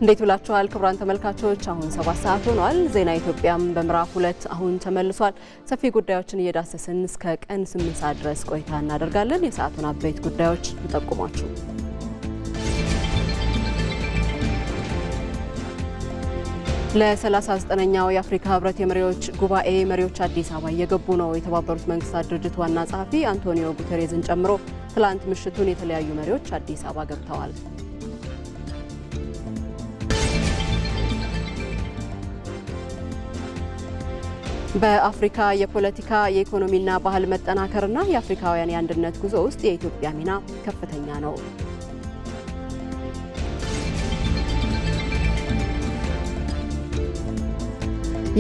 እንዴት ውላችኋል ክቡራን ተመልካቾች? አሁን 7 ሰዓት ሆኗል። ዜና ኢትዮጵያም በምዕራፍ 2 አሁን ተመልሷል። ሰፊ ጉዳዮችን እየዳሰስን እስከ ቀን 8 ሰዓት ድረስ ቆይታ እናደርጋለን። የሰዓቱን አበይት ጉዳዮች እንጠቁማችሁ። ለ39ኛው የአፍሪካ ህብረት የመሪዎች ጉባኤ መሪዎች አዲስ አበባ እየገቡ ነው። የተባበሩት መንግስታት ድርጅት ዋና ጸሐፊ አንቶኒዮ ጉተሬዝን ጨምሮ ትላንት ምሽቱን የተለያዩ መሪዎች አዲስ አበባ ገብተዋል። በአፍሪካ የፖለቲካ የኢኮኖሚና ባህል መጠናከርና የአፍሪካውያን የአንድነት ጉዞ ውስጥ የኢትዮጵያ ሚና ከፍተኛ ነው።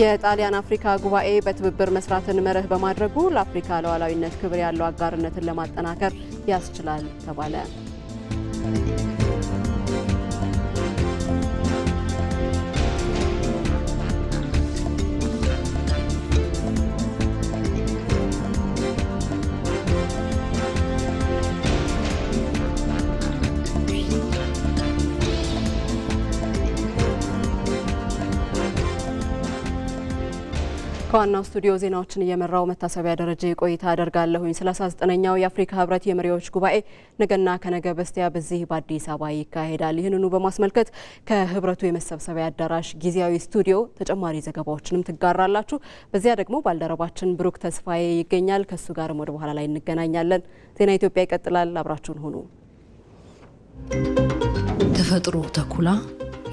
የጣሊያን አፍሪካ ጉባኤ በትብብር መስራትን መርህ በማድረጉ ለአፍሪካ ሉዓላዊነት ክብር ያለው አጋርነትን ለማጠናከር ያስችላል ተባለ። ከዋናው ስቱዲዮ ዜናዎችን እየመራው መታሰቢያ ደረጃ ቆይታ አደርጋለሁኝ። 39ኛው የአፍሪካ ህብረት የመሪዎች ጉባኤ ነገና ከነገ በስቲያ በዚህ በአዲስ አበባ ይካሄዳል። ይህንኑ በማስመልከት ከህብረቱ የመሰብሰቢያ አዳራሽ ጊዜያዊ ስቱዲዮ ተጨማሪ ዘገባዎችንም ትጋራላችሁ። በዚያ ደግሞ ባልደረባችን ብሩክ ተስፋዬ ይገኛል። ከሱ ጋርም ወደ በኋላ ላይ እንገናኛለን። ዜና ኢትዮጵያ ይቀጥላል። አብራችሁን ሁኑ። ተፈጥሮ ተኩላ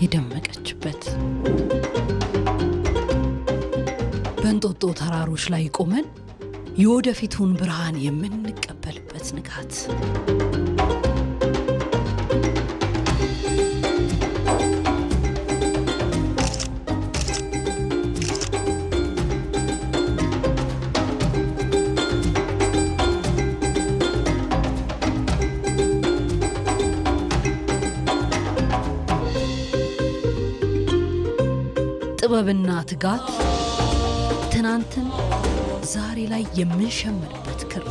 የደመቀችበት በእንጦጦ ተራሮች ላይ ቆመን የወደፊቱን ብርሃን የምንቀበልበት ንጋት ጥበብና ትጋት ትናንትን ዛሬ ላይ የምንሸምርበት ክር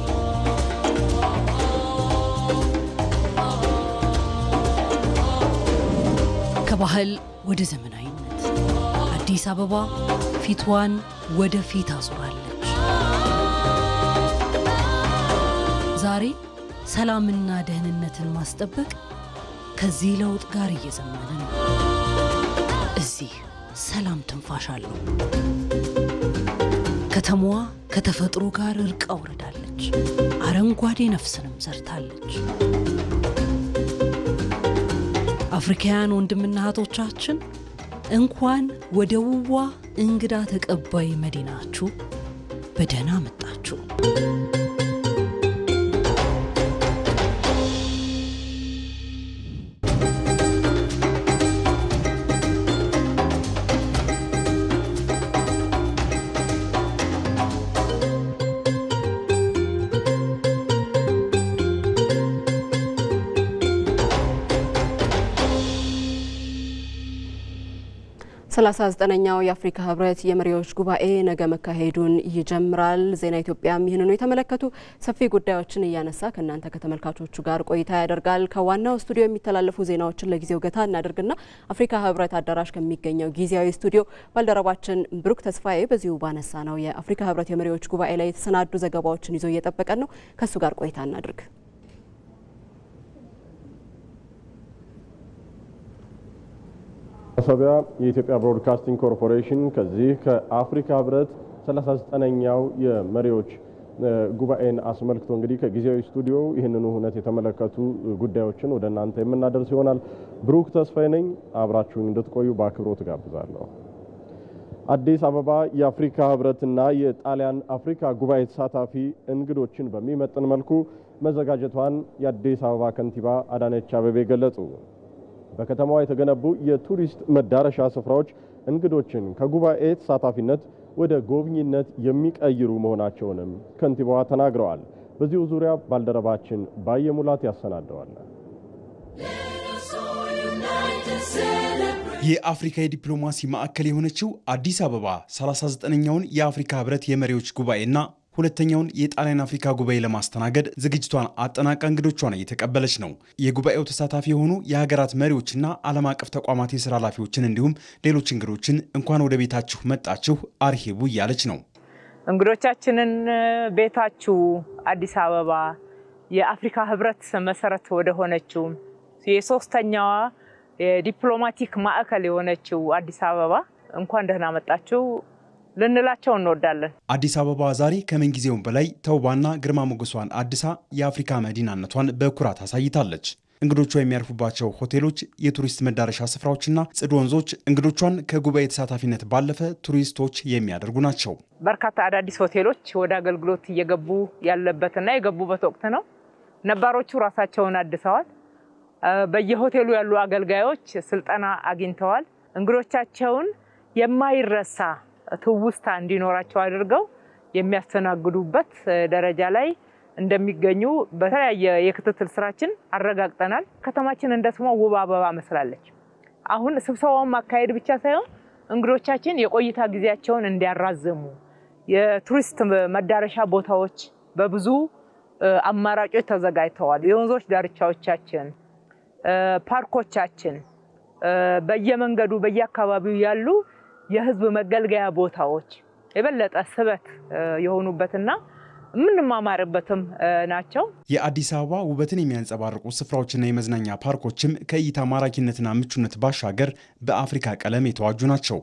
ከባህል ወደ ዘመናዊነት አዲስ አበባ ፊቷን ወደ ፊት አዙራለች። ዛሬ ሰላምና ደህንነትን ማስጠበቅ ከዚህ ለውጥ ጋር እየዘመነ ነው። እዚህ ሰላም ትንፋሽ አለው። ከተማዋ ከተፈጥሮ ጋር እርቃ ወርዳለች። አረንጓዴ ነፍስንም ዘርታለች። አፍሪካውያን ወንድምና እህቶቻችን እንኳን ወደ ውቧ እንግዳ ተቀባይ መዲናችሁ በደህና መጣችሁ። ኛው የአፍሪካ ህብረት የመሪዎች ጉባኤ ነገ መካሄዱን ይጀምራል። ዜና ኢትዮጵያም ይህንኑ የተመለከቱ ሰፊ ጉዳዮችን እያነሳ ከእናንተ ከተመልካቾቹ ጋር ቆይታ ያደርጋል። ከዋናው ስቱዲዮ የሚተላለፉ ዜናዎችን ለጊዜው ገታ እናደርግና አፍሪካ ህብረት አዳራሽ ከሚገኘው ጊዜያዊ ስቱዲዮ ባልደረባችን ብሩክ ተስፋዬ በዚሁ ባነሳ ነው የአፍሪካ ህብረት የመሪዎች ጉባኤ ላይ የተሰናዱ ዘገባዎችን ይዞ እየጠበቀን ነው። ከሱ ጋር ቆይታ እናድርግ። ሰቢያ የኢትዮጵያ ብሮድካስቲንግ ኮርፖሬሽን ከዚህ ከአፍሪካ ህብረት 39ኛው የመሪዎች ጉባኤን አስመልክቶ እንግዲህ ከጊዜያዊ ስቱዲዮ ይህንኑ ሁነት የተመለከቱ ጉዳዮችን ወደ እናንተ የምናደርስ ይሆናል። ብሩክ ተስፋዬ ነኝ። አብራችሁን እንድትቆዩ በአክብሮት ጋብዛለሁ። አዲስ አበባ የአፍሪካ ህብረትና የጣሊያን አፍሪካ ጉባኤ ተሳታፊ እንግዶችን በሚመጥን መልኩ መዘጋጀቷን የአዲስ አበባ ከንቲባ አዳነች አቤቤ ገለጹ። በከተማዋ የተገነቡ የቱሪስት መዳረሻ ስፍራዎች እንግዶችን ከጉባኤ ተሳታፊነት ወደ ጎብኝነት የሚቀይሩ መሆናቸውንም ከንቲባዋ ተናግረዋል። በዚሁ ዙሪያ ባልደረባችን ባየሙላት ያሰናደዋል። የአፍሪካ የዲፕሎማሲ ማዕከል የሆነችው አዲስ አበባ 39ኛውን የአፍሪካ ህብረት የመሪዎች ጉባኤና ሁለተኛውን የጣሊያን አፍሪካ ጉባኤ ለማስተናገድ ዝግጅቷን አጠናቃ እንግዶቿን እየተቀበለች ነው። የጉባኤው ተሳታፊ የሆኑ የሀገራት መሪዎችና ዓለም አቀፍ ተቋማት የስራ ኃላፊዎችን እንዲሁም ሌሎች እንግዶችን እንኳን ወደ ቤታችሁ መጣችሁ አርሂቡ እያለች ነው። እንግዶቻችንን ቤታችሁ አዲስ አበባ የአፍሪካ ህብረት መሰረት ወደ ሆነችው የሶስተኛዋ የዲፕሎማቲክ ማዕከል የሆነችው አዲስ አበባ እንኳን ደህና መጣችሁ ልንላቸው እንወዳለን። አዲስ አበባ ዛሬ ከምን ጊዜውም በላይ ተውባና ግርማ ሞገሷን አድሳ የአፍሪካ መዲናነቷን በኩራት አሳይታለች። እንግዶቿ የሚያርፉባቸው ሆቴሎች፣ የቱሪስት መዳረሻ ስፍራዎችና ጽዱ ወንዞች እንግዶቿን ከጉባኤ ተሳታፊነት ባለፈ ቱሪስቶች የሚያደርጉ ናቸው። በርካታ አዳዲስ ሆቴሎች ወደ አገልግሎት እየገቡ ያለበትና የገቡበት ወቅት ነው። ነባሮቹ ራሳቸውን አድሰዋል። በየሆቴሉ ያሉ አገልጋዮች ስልጠና አግኝተዋል። እንግዶቻቸውን የማይረሳ ትውስታ እንዲኖራቸው አድርገው የሚያስተናግዱበት ደረጃ ላይ እንደሚገኙ በተለያየ የክትትል ስራችን አረጋግጠናል። ከተማችን እንደ ስሟ ውብ አበባ መስላለች። አሁን ስብሰባውን ማካሄድ ብቻ ሳይሆን እንግዶቻችን የቆይታ ጊዜያቸውን እንዲያራዝሙ የቱሪስት መዳረሻ ቦታዎች በብዙ አማራጮች ተዘጋጅተዋል። የወንዞች ዳርቻዎቻችን፣ ፓርኮቻችን፣ በየመንገዱ በየአካባቢው ያሉ የህዝብ መገልገያ ቦታዎች የበለጠ ስበት የሆኑበትና የምንማማርበትም ናቸው። የአዲስ አበባ ውበትን የሚያንጸባርቁ ስፍራዎችና የመዝናኛ ፓርኮችም ከእይታ ማራኪነትና ምቹነት ባሻገር በአፍሪካ ቀለም የተዋጁ ናቸው።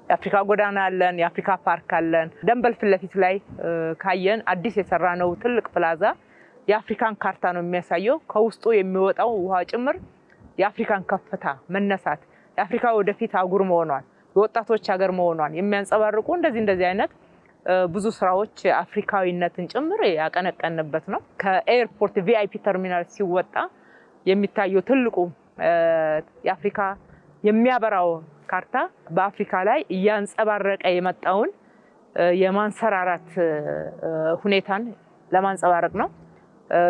የአፍሪካ ጎዳና አለን፣ የአፍሪካ ፓርክ አለን። ደንበል ፊት ለፊት ላይ ካየን አዲስ የሰራ ነው ትልቅ ፕላዛ የአፍሪካን ካርታ ነው የሚያሳየው። ከውስጡ የሚወጣው ውሃ ጭምር የአፍሪካን ከፍታ መነሳት፣ የአፍሪካ ወደፊት አህጉር መሆኗን፣ የወጣቶች ሀገር መሆኗን የሚያንጸባርቁ እንደዚህ አይነት ብዙ ስራዎች አፍሪካዊነትን ጭምር ያቀነቀንበት ነው። ከኤርፖርት ቪአይፒ ተርሚናል ሲወጣ የሚታየው ትልቁ የአፍሪካ የሚያበራው ካርታ በአፍሪካ ላይ እያንጸባረቀ የመጣውን የማንሰራራት ሁኔታን ለማንጸባረቅ ነው።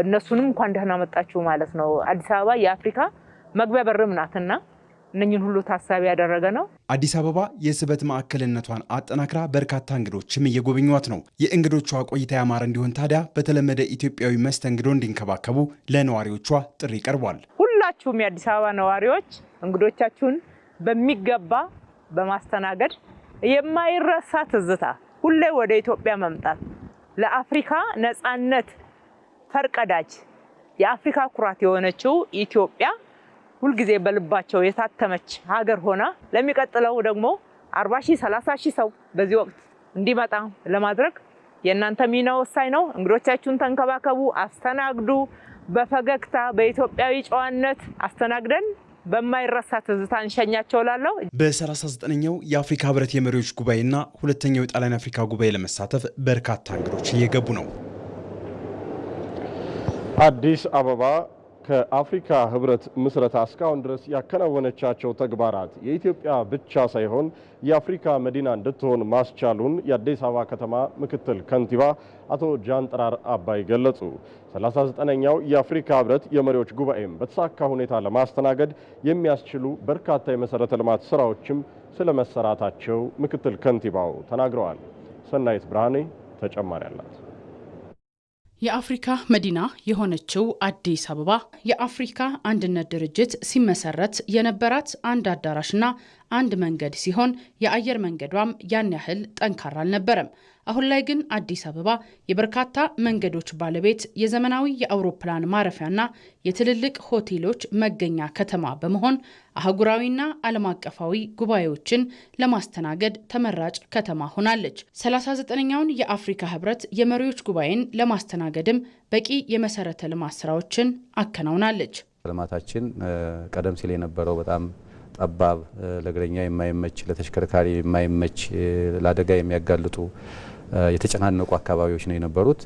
እነሱንም እንኳን ደህና መጣችሁ ማለት ነው። አዲስ አበባ የአፍሪካ መግቢያ በርም ናትና እነኝን ሁሉ ታሳቢ ያደረገ ነው። አዲስ አበባ የስበት ማዕከልነቷን አጠናክራ በርካታ እንግዶችም እየጎበኟት ነው። የእንግዶቿ ቆይታ ያማረ እንዲሆን ታዲያ በተለመደ ኢትዮጵያዊ መስተንግዶ እንዲንከባከቡ ለነዋሪዎቿ ጥሪ ቀርቧል። ሁላችሁም የአዲስ አበባ ነዋሪዎች እንግዶቻችሁን በሚገባ በማስተናገድ የማይረሳ ትዝታ ሁሌ ወደ ኢትዮጵያ መምጣት ለአፍሪካ ነፃነት ፈርቀዳጅ የአፍሪካ ኩራት የሆነችው ኢትዮጵያ ሁልጊዜ በልባቸው የታተመች ሀገር ሆና ለሚቀጥለው ደግሞ 40,000 30,000 ሰው በዚህ ወቅት እንዲመጣ ለማድረግ የእናንተ ሚና ወሳኝ ነው። እንግዶቻችሁን ተንከባከቡ፣ አስተናግዱ። በፈገግታ በኢትዮጵያዊ ጨዋነት አስተናግደን በማይረሳ ትዝታ እንሸኛቸው ላለው በ39ኛው የአፍሪካ ህብረት የመሪዎች ጉባኤና ሁለተኛው የጣሊያን አፍሪካ ጉባኤ ለመሳተፍ በርካታ እንግዶች እየገቡ ነው። አዲስ አበባ ከአፍሪካ ህብረት ምስረታ እስካሁን ድረስ ያከናወነቻቸው ተግባራት የኢትዮጵያ ብቻ ሳይሆን የአፍሪካ መዲና እንድትሆን ማስቻሉን የአዲስ አበባ ከተማ ምክትል ከንቲባ አቶ ጃንጥራር አባይ ገለጹ። 39ኛው የአፍሪካ ህብረት የመሪዎች ጉባኤም በተሳካ ሁኔታ ለማስተናገድ የሚያስችሉ በርካታ የመሰረተ ልማት ስራዎችም ስለመሰራታቸው ምክትል ከንቲባው ተናግረዋል። ሰናይት ብርሃኔ ተጨማሪ አላት። የአፍሪካ መዲና የሆነችው አዲስ አበባ የአፍሪካ አንድነት ድርጅት ሲመሰረት የነበራት አንድ አዳራሽና አንድ መንገድ ሲሆን የአየር መንገዷም ያን ያህል ጠንካራ አልነበረም። አሁን ላይ ግን አዲስ አበባ የበርካታ መንገዶች ባለቤት፣ የዘመናዊ የአውሮፕላን ማረፊያና የትልልቅ ሆቴሎች መገኛ ከተማ በመሆን አህጉራዊና ዓለም አቀፋዊ ጉባኤዎችን ለማስተናገድ ተመራጭ ከተማ ሆናለች። 39ኛውን የአፍሪካ ህብረት የመሪዎች ጉባኤን ለማስተናገድም በቂ የመሰረተ ልማት ስራዎችን አከናውናለች። ልማታችን ቀደም ሲል የነበረው በጣም ጠባብ፣ ለእግረኛ የማይመች፣ ለተሽከርካሪ የማይመች፣ ለአደጋ የሚያጋልጡ የተጨናነቁ አካባቢዎች ነው የነበሩት።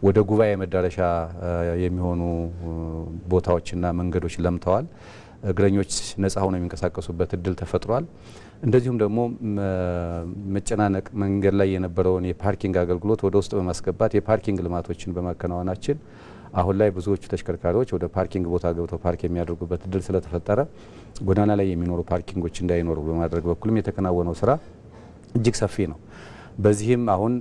ወደ ጉባኤ መዳረሻ የሚሆኑ ቦታዎችና መንገዶች ለምተዋል። እግረኞች ነጻ ሆነው የሚንቀሳቀሱበት እድል ተፈጥሯል። እንደዚሁም ደግሞ መጨናነቅ መንገድ ላይ የነበረውን የፓርኪንግ አገልግሎት ወደ ውስጥ በማስገባት የፓርኪንግ ልማቶችን በማከናወናችን አሁን ላይ ብዙዎቹ ተሽከርካሪዎች ወደ ፓርኪንግ ቦታ ገብተው ፓርክ የሚያደርጉበት እድል ስለተፈጠረ ጎዳና ላይ የሚኖሩ ፓርኪንጎች እንዳይኖሩ በማድረግ በኩልም የተከናወነው ስራ እጅግ ሰፊ ነው። በዚህም አሁን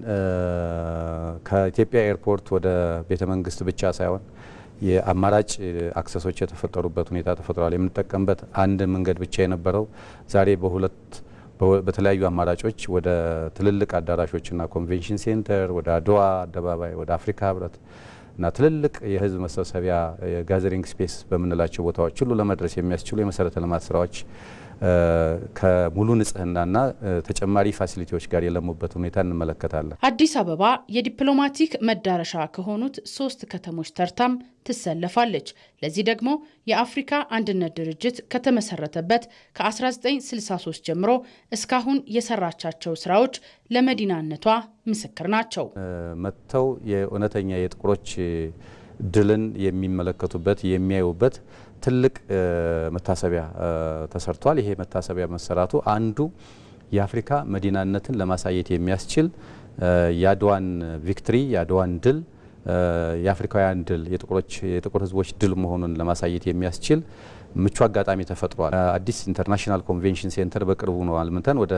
ከኢትዮጵያ ኤርፖርት ወደ ቤተ መንግስት ብቻ ሳይሆን የአማራጭ አክሰሶች የተፈጠሩበት ሁኔታ ተፈጥሯል። የምንጠቀምበት አንድ መንገድ ብቻ የነበረው ዛሬ በተለያዩ አማራጮች ወደ ትልልቅ አዳራሾችና ኮንቬንሽን ሴንተር፣ ወደ አድዋ አደባባይ፣ ወደ አፍሪካ ህብረት እና ትልልቅ የህዝብ መሰብሰቢያ የጋዘሪንግ ስፔስ በምንላቸው ቦታዎች ሁሉ ለመድረስ የሚያስችሉ የመሰረተ ልማት ስራዎች ከሙሉ ንጽህናና ተጨማሪ ፋሲሊቲዎች ጋር የለሙበት ሁኔታ እንመለከታለን። አዲስ አበባ የዲፕሎማቲክ መዳረሻ ከሆኑት 3 ከተሞች ተርታም ትሰለፋለች። ለዚህ ደግሞ የአፍሪካ አንድነት ድርጅት ከተመሰረተበት ከ1963 ጀምሮ እስካሁን የሰራቻቸው ስራዎች ለመዲናነቷ ምስክር ናቸው። መጥተው የእውነተኛ የጥቁሮች ድልን የሚመለከቱበት የሚያዩበት ትልቅ መታሰቢያ ተሰርቷል። ይሄ መታሰቢያ መሰራቱ አንዱ የአፍሪካ መዲናነትን ለማሳየት የሚያስችል የአድዋን ቪክትሪ የአድዋን ድል የአፍሪካውያን ድል የጥቁር ህዝቦች ድል መሆኑን ለማሳየት የሚያስችል ምቹ አጋጣሚ ተፈጥሯል። አዲስ ኢንተርናሽናል ኮንቬንሽን ሴንተር በቅርቡ ነው አልምተን ወደ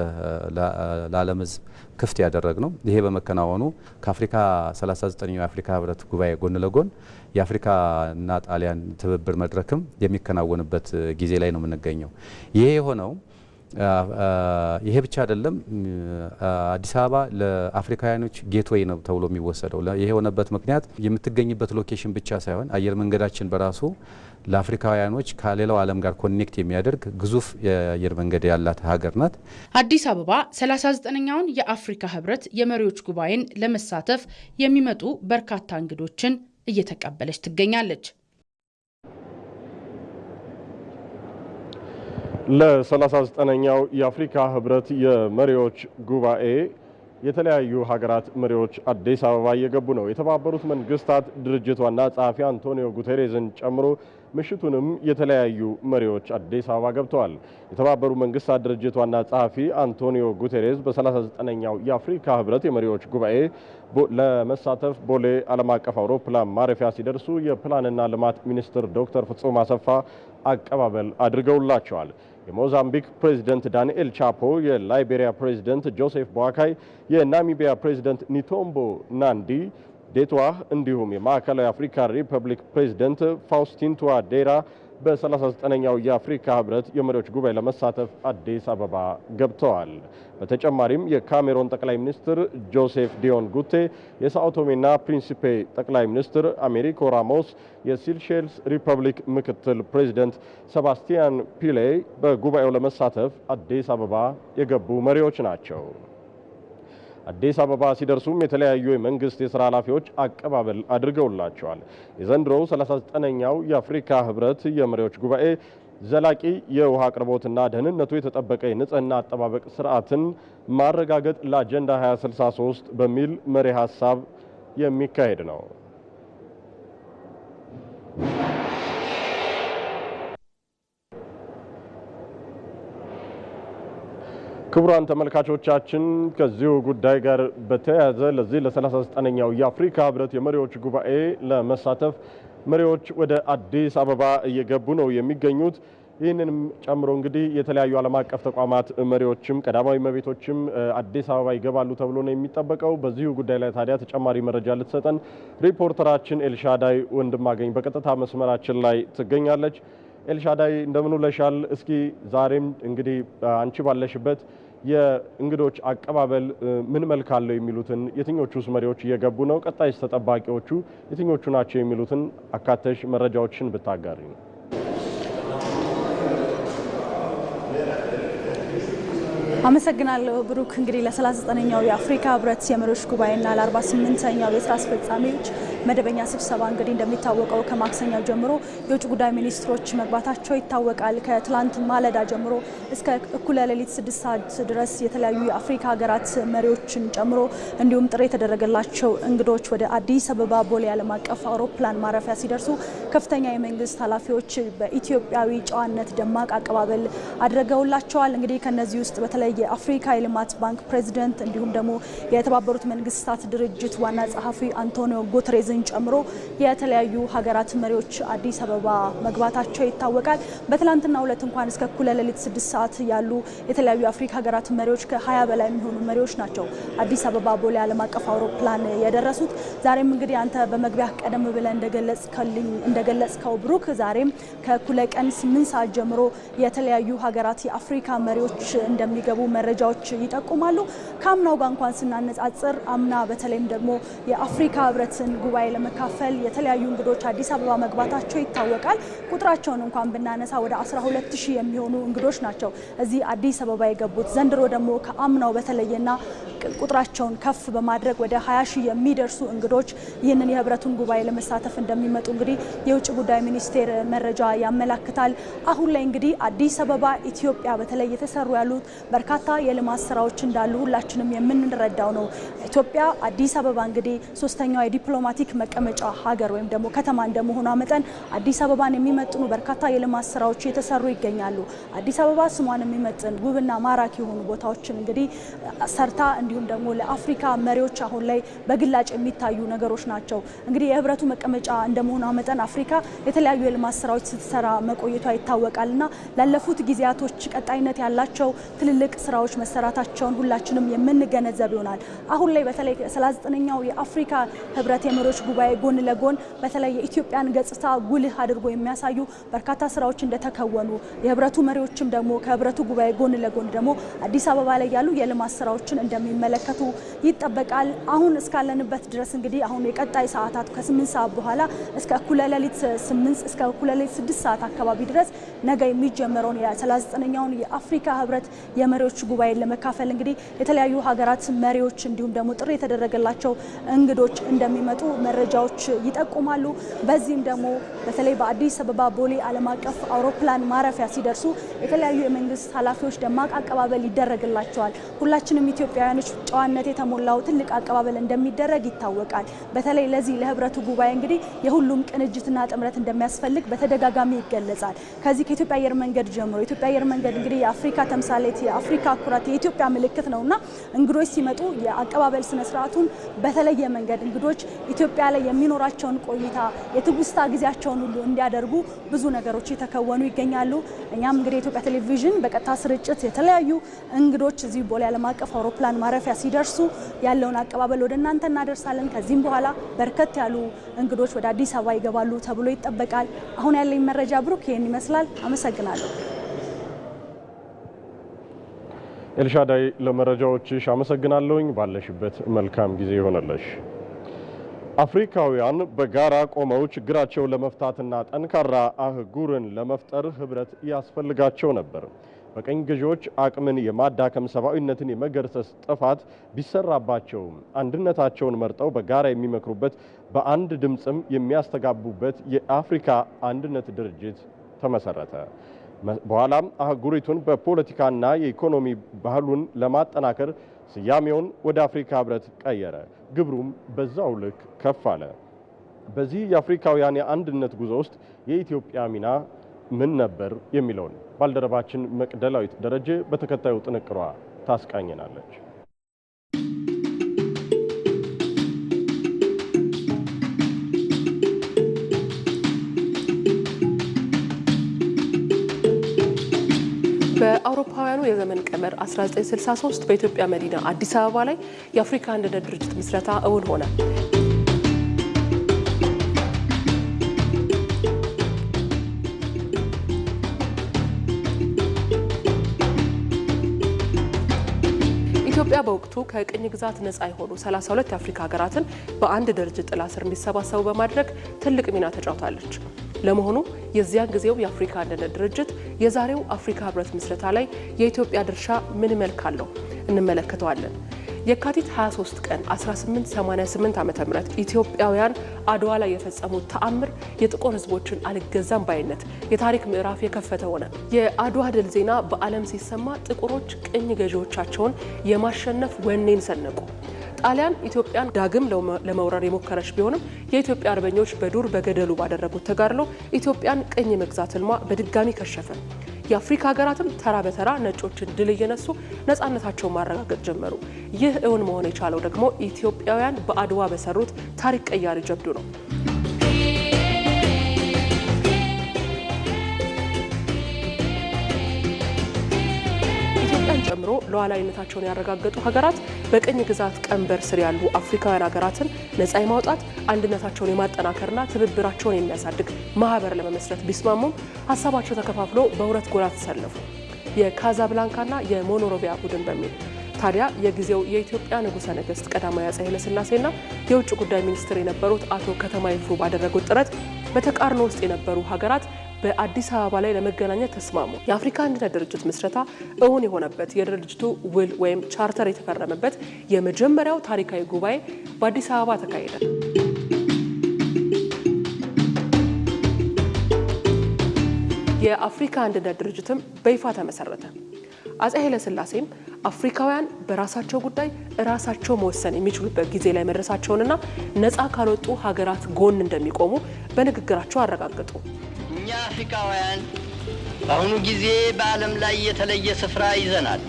ለዓለም ህዝብ ክፍት ያደረግ ነው። ይሄ በመከናወኑ ከአፍሪካ 39ኛው የአፍሪካ ህብረት ጉባኤ ጎን ለጎን የአፍሪካና ጣሊያን ትብብር መድረክም የሚከናወንበት ጊዜ ላይ ነው የምንገኘው። ይሄ የሆነው ይሄ ብቻ አይደለም። አዲስ አበባ ለአፍሪካውያኖች ጌትዌይ ነው ተብሎ የሚወሰደው። ይሄ የሆነበት ምክንያት የምትገኝበት ሎኬሽን ብቻ ሳይሆን አየር መንገዳችን በራሱ ለአፍሪካውያኖች ከሌላው ዓለም ጋር ኮኔክት የሚያደርግ ግዙፍ የአየር መንገድ ያላት ሀገር ናት። አዲስ አበባ 39ኛውን የአፍሪካ ህብረት የመሪዎች ጉባኤን ለመሳተፍ የሚመጡ በርካታ እንግዶችን እየተቀበለች ትገኛለች። ለ39ኛው የአፍሪካ ህብረት የመሪዎች ጉባኤ የተለያዩ ሀገራት መሪዎች አዲስ አበባ እየገቡ ነው። የተባበሩት መንግስታት ድርጅት ዋና ጸሐፊ አንቶኒዮ ጉቴሬዝን ጨምሮ ምሽቱንም የተለያዩ መሪዎች አዲስ አበባ ገብተዋል። የተባበሩት መንግስታት ድርጅት ዋና ጸሐፊ አንቶኒዮ ጉቴሬዝ በ39ኛው የአፍሪካ ህብረት የመሪዎች ጉባኤ ለመሳተፍ ቦሌ ዓለም አቀፍ አውሮፕላን ማረፊያ ሲደርሱ የፕላንና ልማት ሚኒስትር ዶክተር ፍጹም አሰፋ አቀባበል አድርገውላቸዋል። የሞዛምቢክ ፕሬዚደንት ዳንኤል ቻፖ፣ የላይቤሪያ ፕሬዚደንት ጆሴፍ ቦአካይ፣ የናሚቢያ ፕሬዚደንት ኒቶምቦ ናንዲ ዴትዋህ እንዲሁም የማዕከላዊ አፍሪካ ሪፐብሊክ ፕሬዚደንት ፋውስቲን ቱዋዴራ በ39ኛው የአፍሪካ ህብረት የመሪዎች ጉባኤ ለመሳተፍ አዲስ አበባ ገብተዋል። በተጨማሪም የካሜሮን ጠቅላይ ሚኒስትር ጆሴፍ ዲዮን ጉቴ፣ የሳኦቶሜና ፕሪንሲፔ ጠቅላይ ሚኒስትር አሜሪኮ ራሞስ፣ የሲልሼልስ ሪፐብሊክ ምክትል ፕሬዚደንት ሰባስቲያን ፒሌ በጉባኤው ለመሳተፍ አዲስ አበባ የገቡ መሪዎች ናቸው። አዲስ አበባ ሲደርሱም የተለያዩ የመንግስት የሥራ ኃላፊዎች አቀባበል አድርገውላቸዋል። የዘንድሮው 39ኛው የአፍሪካ ህብረት የመሪዎች ጉባኤ ዘላቂ የውሃ አቅርቦትና ደህንነቱ የተጠበቀ የንጽህና አጠባበቅ ስርዓትን ማረጋገጥ ለአጀንዳ 2063 በሚል መሪ ሀሳብ የሚካሄድ ነው። ክቡራን ተመልካቾቻችን ከዚሁ ጉዳይ ጋር በተያያዘ ለዚህ ለ39ኛው የአፍሪካ ህብረት የመሪዎች ጉባኤ ለመሳተፍ መሪዎች ወደ አዲስ አበባ እየገቡ ነው የሚገኙት። ይህንንም ጨምሮ እንግዲህ የተለያዩ ዓለም አቀፍ ተቋማት መሪዎችም ቀዳማዊ እመቤቶችም አዲስ አበባ ይገባሉ ተብሎ ነው የሚጠበቀው። በዚሁ ጉዳይ ላይ ታዲያ ተጨማሪ መረጃ ልትሰጠን ሪፖርተራችን ኤልሻዳይ ወንድማገኝ በቀጥታ መስመራችን ላይ ትገኛለች። ኤልሻዳይ እንደምን ውለሻል? እስኪ ዛሬም እንግዲህ አንቺ ባለሽበት የእንግዶች አቀባበል ምን መልክ አለው የሚሉትን የትኞቹስ መሪዎች እየገቡ ነው፣ ቀጣይስ ተጠባቂዎቹ የትኞቹ ናቸው የሚሉትን አካተሽ መረጃዎችን ብታጋሪ ነው። አመሰግናለሁ ብሩክ። እንግዲህ ለ39ኛው የአፍሪካ ህብረት የመሪዎች ጉባኤና ለ48ኛው የስራ አስፈጻሚዎች መደበኛ ስብሰባ እንግዲህ እንደሚታወቀው ከማክሰኛው ጀምሮ የውጭ ጉዳይ ሚኒስትሮች መግባታቸው ይታወቃል። ከትላንት ማለዳ ጀምሮ እስከ እኩለ ሌሊት 6 ሰዓት ድረስ የተለያዩ የአፍሪካ ሀገራት መሪዎችን ጨምሮ እንዲሁም ጥሪ የተደረገላቸው እንግዶች ወደ አዲስ አበባ ቦሌ ዓለም አቀፍ አውሮፕላን ማረፊያ ሲደርሱ ከፍተኛ የመንግስት ኃላፊዎች በኢትዮጵያዊ ጨዋነት ደማቅ አቀባበል አድርገውላቸዋል። እንግዲህ ከነዚህ ውስጥ በተለይ የአፍሪካ የልማት ባንክ ፕሬዚደንት እንዲሁም ደግሞ የተባበሩት መንግስታት ድርጅት ዋና ጸሐፊ አንቶኒዮ ጉተሬዝ እንግሊዝን ጨምሮ የተለያዩ ሀገራት መሪዎች አዲስ አበባ መግባታቸው ይታወቃል። በትላንትናው ዕለት እንኳን እስከ እኩለ ሌሊት 6 ሰዓት ያሉ የተለያዩ የአፍሪካ ሀገራት መሪዎች ከ20 በላይ የሚሆኑ መሪዎች ናቸው አዲስ አበባ ቦሌ ዓለም አቀፍ አውሮፕላን የደረሱት። ዛሬም እንግዲህ አንተ በመግቢያ ቀደም ብለህ እንደገለጽከው ብሩክ ዛሬም ከእኩለ ቀን 8 ሰዓት ጀምሮ የተለያዩ ሀገራት የአፍሪካ መሪዎች እንደሚገቡ መረጃዎች ይጠቁማሉ። ከአምናው ጋር እንኳን ስናነጻጽር አምና በተለይም ደግሞ የአፍሪካ ህብረትን ጉባኤ ለመካፈል የተለያዩ እንግዶች አዲስ አበባ መግባታቸው ይታወቃል። ቁጥራቸውን እንኳን ብናነሳ ወደ 12000 የሚሆኑ እንግዶች ናቸው እዚህ አዲስ አበባ የገቡት። ዘንድሮ ደግሞ ከአምናው በተለየና ቁጥራቸውን ከፍ በማድረግ ወደ 20000 የሚደርሱ እንግዶች ይህንን የህብረቱን ጉባኤ ለመሳተፍ እንደሚመጡ እንግዲህ የውጭ ጉዳይ ሚኒስቴር መረጃ ያመላክታል። አሁን ላይ እንግዲህ አዲስ አበባ ኢትዮጵያ በተለይ የተሰሩ ያሉት በርካታ የልማት ስራዎች እንዳሉ ሁላችንም የምንረዳው ነው። ኢትዮጵያ አዲስ አበባ እንግዲህ ሶስተኛዋ የዲፕሎማቲክ መቀመጫ ሀገር ወይም ደግሞ ከተማ እንደመሆኗ መጠን አዲስ አበባን የሚመጥኑ በርካታ የልማት ስራዎች የተሰሩ ይገኛሉ። አዲስ አበባ ስሟን የሚመጥን ውብና ማራኪ የሆኑ ቦታዎችን እንግዲህ ሰርታ እንዲሁም ደግሞ ለአፍሪካ መሪዎች አሁን ላይ በግላጭ የሚታዩ ነገሮች ናቸው። እንግዲህ የህብረቱ መቀመጫ እንደመሆኗ መጠን አፍሪካ የተለያዩ የልማት ስራዎች ስትሰራ መቆየቷ ይታወቃልና ላለፉት ጊዜያቶች ቀጣይነት ያላቸው ትልልቅ ስራዎች መሰራታቸውን ሁላችንም የምንገነዘብ ይሆናል። አሁን ላይ በተለይ 39ኛው የአፍሪካ ህብረት የመሪዎች ጉባኤ ጎን ለጎን በተለይ የኢትዮጵያን ገጽታ ጉልህ አድርጎ የሚያሳዩ በርካታ ስራዎች እንደተከወኑ የህብረቱ መሪዎችም ደግሞ ከህብረቱ ጉባኤ ጎን ለጎን ደግሞ አዲስ አበባ ላይ ያሉ የልማት ስራዎችን እንደሚመለከቱ ይጠበቃል። አሁን እስካለንበት ድረስ እንግዲህ አሁን የቀጣይ ሰዓታት ከ8 ሰዓት በኋላ እስከ እኩለ ሌሊት 8 እስከ እኩለ ሌሊት 6 ሰዓት አካባቢ ድረስ ነገ የሚጀመረውን የ39ኛውን የአፍሪካ ህብረት የመሪዎች ጉባኤ ለመካፈል እንግዲህ የተለያዩ ሀገራት መሪዎች እንዲሁም ደግሞ ጥሪ የተደረገላቸው እንግዶች እንደሚመጡ መረጃዎች ይጠቁማሉ። በዚህም ደግሞ በተለይ በአዲስ አበባ ቦሌ ዓለም አቀፍ አውሮፕላን ማረፊያ ሲደርሱ የተለያዩ የመንግስት ኃላፊዎች ደማቅ አቀባበል ይደረግላቸዋል። ሁላችንም ኢትዮጵያውያኖች ጨዋነት የተሞላው ትልቅ አቀባበል እንደሚደረግ ይታወቃል። በተለይ ለዚህ ለህብረቱ ጉባኤ እንግዲህ የሁሉም ቅንጅትና ጥምረት እንደሚያስፈልግ በተደጋጋሚ ይገለጻል። ከዚህ ከኢትዮጵያ አየር መንገድ ጀምሮ ኢትዮጵያ አየር መንገድ እንግዲህ የአፍሪካ ተምሳሌት የአፍሪካ ኩራት የኢትዮጵያ ምልክት ነውና እንግዶች ሲመጡ የአቀባበል ስነ ስርዓቱን በተለየ መንገድ እንግዶች ኢትዮጵያ ላይ የሚኖራቸውን ቆይታ የትውስታ ጊዜያቸውን ሁሉ እንዲያደርጉ ብዙ ነገሮች የተከወኑ ይገኛሉ። እኛም እንግዲህ የኢትዮጵያ ቴሌቪዥን በቀጥታ ስርጭት የተለያዩ እንግዶች እዚህ ቦሌ ዓለም አቀፍ አውሮፕላን ማረፊያ ሲደርሱ ያለውን አቀባበል ወደ እናንተ እናደርሳለን። ከዚህም በኋላ በርከት ያሉ እንግዶች ወደ አዲስ አበባ ይገባሉ ተብሎ ይጠበቃል። አሁን ያለኝ መረጃ ብሩክ ይህን ይመስላል። አመሰግናለሁ። ኤልሻዳይ ለመረጃዎችሽ አመሰግናለሁኝ። ባለሽበት መልካም ጊዜ ይሆነልሽ። አፍሪካውያን በጋራ ቆመው ችግራቸውን ለመፍታትና ጠንካራ አህጉርን ለመፍጠር ህብረት ያስፈልጋቸው ነበር። በቀኝ ገዢዎች አቅምን የማዳከም ሰብአዊነትን የመገርሰስ ጥፋት ቢሰራባቸውም አንድነታቸውን መርጠው በጋራ የሚመክሩበት በአንድ ድምጽም የሚያስተጋቡበት የአፍሪካ አንድነት ድርጅት ተመሰረተ። በኋላም አህጉሪቱን በፖለቲካና የኢኮኖሚ ባህሉን ለማጠናከር ስያሜውን ወደ አፍሪካ ህብረት ቀየረ። ግብሩም በዛው ልክ ከፍ አለ። በዚህ የአፍሪካውያን የአንድነት ጉዞ ውስጥ የኢትዮጵያ ሚና ምን ነበር የሚለውን ባልደረባችን መቅደላዊት ደረጀ በተከታዩ ጥንቅሯ ታስቃኘናለች። በአውሮፓውያኑ የዘመን ቀመር 1963 በኢትዮጵያ መዲና አዲስ አበባ ላይ የአፍሪካ አንድነት ድርጅት ምስረታ እውን ሆነ። ኢትዮጵያ በወቅቱ ከቅኝ ግዛት ነፃ የሆኑ 32 የአፍሪካ ሀገራትን በአንድ ድርጅት ጥላ ስር እንዲሰባሰቡ በማድረግ ትልቅ ሚና ተጫውታለች። ለመሆኑ የዚያን ጊዜው የአፍሪካ አንድነት ድርጅት የዛሬው አፍሪካ ህብረት ምስረታ ላይ የኢትዮጵያ ድርሻ ምን መልክ አለው? እንመለከተዋለን። የካቲት 23 ቀን 1888 ዓ.ም ኢትዮጵያውያን አድዋ ላይ የፈጸሙት ተአምር የጥቁር ህዝቦችን አልገዛም ባይነት የታሪክ ምዕራፍ የከፈተ ሆነ። የአድዋ ድል ዜና በዓለም ሲሰማ ጥቁሮች ቅኝ ገዢዎቻቸውን የማሸነፍ ወኔን ሰነቁ። ጣሊያን ኢትዮጵያን ዳግም ለመውረር የሞከረች ቢሆንም የኢትዮጵያ አርበኞች በዱር በገደሉ ባደረጉት ተጋድሎ ኢትዮጵያን ቅኝ መግዛት ህልሟ በድጋሚ ከሸፈ። የአፍሪካ ሀገራትም ተራ በተራ ነጮችን ድል እየነሱ ነፃነታቸውን ማረጋገጥ ጀመሩ። ይህ እውን መሆን የቻለው ደግሞ ኢትዮጵያውያን በአድዋ በሰሩት ታሪክ ቀያሪ ጀብዱ ነው። ጨምሮ ሉዓላዊነታቸውን ያረጋገጡ ሀገራት በቅኝ ግዛት ቀንበር ስር ያሉ አፍሪካውያን ሀገራትን ነፃ የማውጣት አንድነታቸውን የማጠናከርና ትብብራቸውን የሚያሳድግ ማህበር ለመመስረት ቢስማሙም ሀሳባቸው ተከፋፍሎ በሁለት ጎራ ተሰለፉ፣ የካዛብላንካና የሞኖሮቪያ ቡድን በሚል። ታዲያ የጊዜው የኢትዮጵያ ንጉሠ ነገሥት ቀዳማዊ አፄ ኃይለ ሥላሴና የውጭ ጉዳይ ሚኒስትር የነበሩት አቶ ከተማ ይፍሩ ባደረጉት ጥረት በተቃርኖ ውስጥ የነበሩ ሀገራት በአዲስ አበባ ላይ ለመገናኘት ተስማሙ። የአፍሪካ አንድነት ድርጅት ምስረታ እውን የሆነበት የድርጅቱ ውል ወይም ቻርተር የተፈረመበት የመጀመሪያው ታሪካዊ ጉባኤ በአዲስ አበባ ተካሄደ። የአፍሪካ አንድነት ድርጅትም በይፋ ተመሰረተ። አፄ ኃይለ ሥላሴም አፍሪካውያን በራሳቸው ጉዳይ ራሳቸው መወሰን የሚችሉበት ጊዜ ላይ መድረሳቸውንና ነፃ ካልወጡ ሀገራት ጎን እንደሚቆሙ በንግግራቸው አረጋገጡ። እኛ አፍሪካውያን በአሁኑ ጊዜ በዓለም ላይ የተለየ ስፍራ ይዘናል።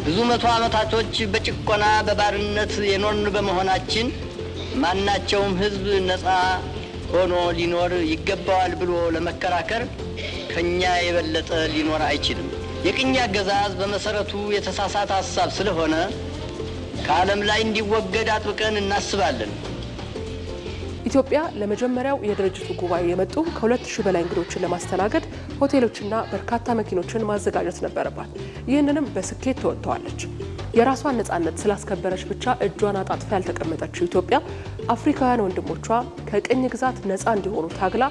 ብዙ መቶ ዓመታቶች በጭቆና በባርነት የኖርን በመሆናችን ማናቸውም ሕዝብ ነፃ ሆኖ ሊኖር ይገባዋል ብሎ ለመከራከር ከኛ የበለጠ ሊኖር አይችልም። የቅኝ አገዛዝ በመሰረቱ የተሳሳተ ሐሳብ ስለሆነ ከዓለም ላይ እንዲወገድ አጥብቀን እናስባለን። ኢትዮጵያ ለመጀመሪያው የድርጅቱ ጉባኤ የመጡ ከ2000 በላይ እንግዶችን ለማስተናገድ ሆቴሎችና በርካታ መኪኖችን ማዘጋጀት ነበረባት። ይህንንም በስኬት ተወጥተዋለች። የራሷን ነፃነት ስላስከበረች ብቻ እጇን አጣጥፋ ያልተቀመጠችው ኢትዮጵያ አፍሪካውያን ወንድሞቿ ከቅኝ ግዛት ነፃ እንዲሆኑ ታግላ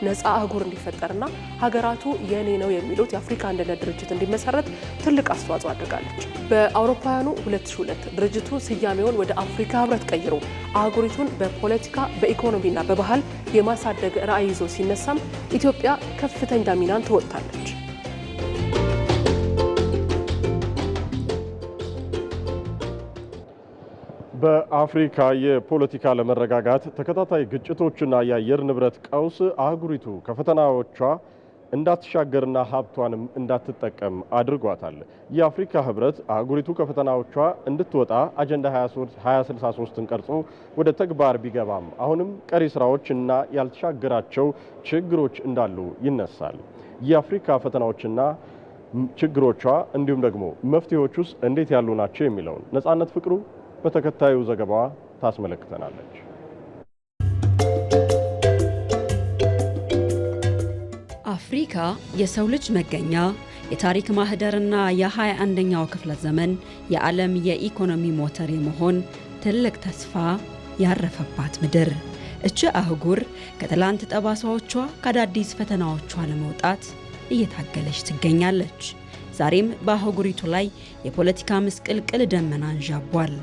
ነፃ አህጉር እንዲፈጠርና ሀገራቱ የኔ ነው የሚሉት የአፍሪካ አንድነት ድርጅት እንዲመሰረት ትልቅ አስተዋጽኦ አድርጋለች። በአውሮፓውያኑ 2002 ድርጅቱ ስያሜውን ወደ አፍሪካ ህብረት ቀይሮ አህጉሪቱን በፖለቲካ በኢኮኖሚና በባህል የማሳደግ ራዕይ ይዞ ሲነሳም ኢትዮጵያ ከፍተኛ ሚናን ተወጥታለች። በአፍሪካ የፖለቲካ ለመረጋጋት ተከታታይ ግጭቶችና የአየር ንብረት ቀውስ አህጉሪቱ ከፈተናዎቿ እንዳትሻገርና ሀብቷንም እንዳትጠቀም አድርጓታል። የአፍሪካ ህብረት አህጉሪቱ ከፈተናዎቿ እንድትወጣ አጀንዳ 2063ን ቀርጾ ወደ ተግባር ቢገባም አሁንም ቀሪ ስራዎች እና ያልተሻገራቸው ችግሮች እንዳሉ ይነሳል። የአፍሪካ ፈተናዎችና ችግሮቿ እንዲሁም ደግሞ መፍትሄዎቹስ እንዴት ያሉ ናቸው የሚለውን ነጻነት ፍቅሩ በተከታዩ ዘገባዋ ታስመለክተናለች። አፍሪካ የሰው ልጅ መገኛ፣ የታሪክ ማህደርና የ21ኛው ክፍለ ዘመን የዓለም የኢኮኖሚ ሞተር የመሆን ትልቅ ተስፋ ያረፈባት ምድር። እቺ አህጉር ከትላንት ጠባሳዎቿ ከአዳዲስ ፈተናዎቿ ለመውጣት እየታገለች ትገኛለች። ዛሬም በአህጉሪቱ ላይ የፖለቲካ ምስቅልቅል ደመና አንዣቧል።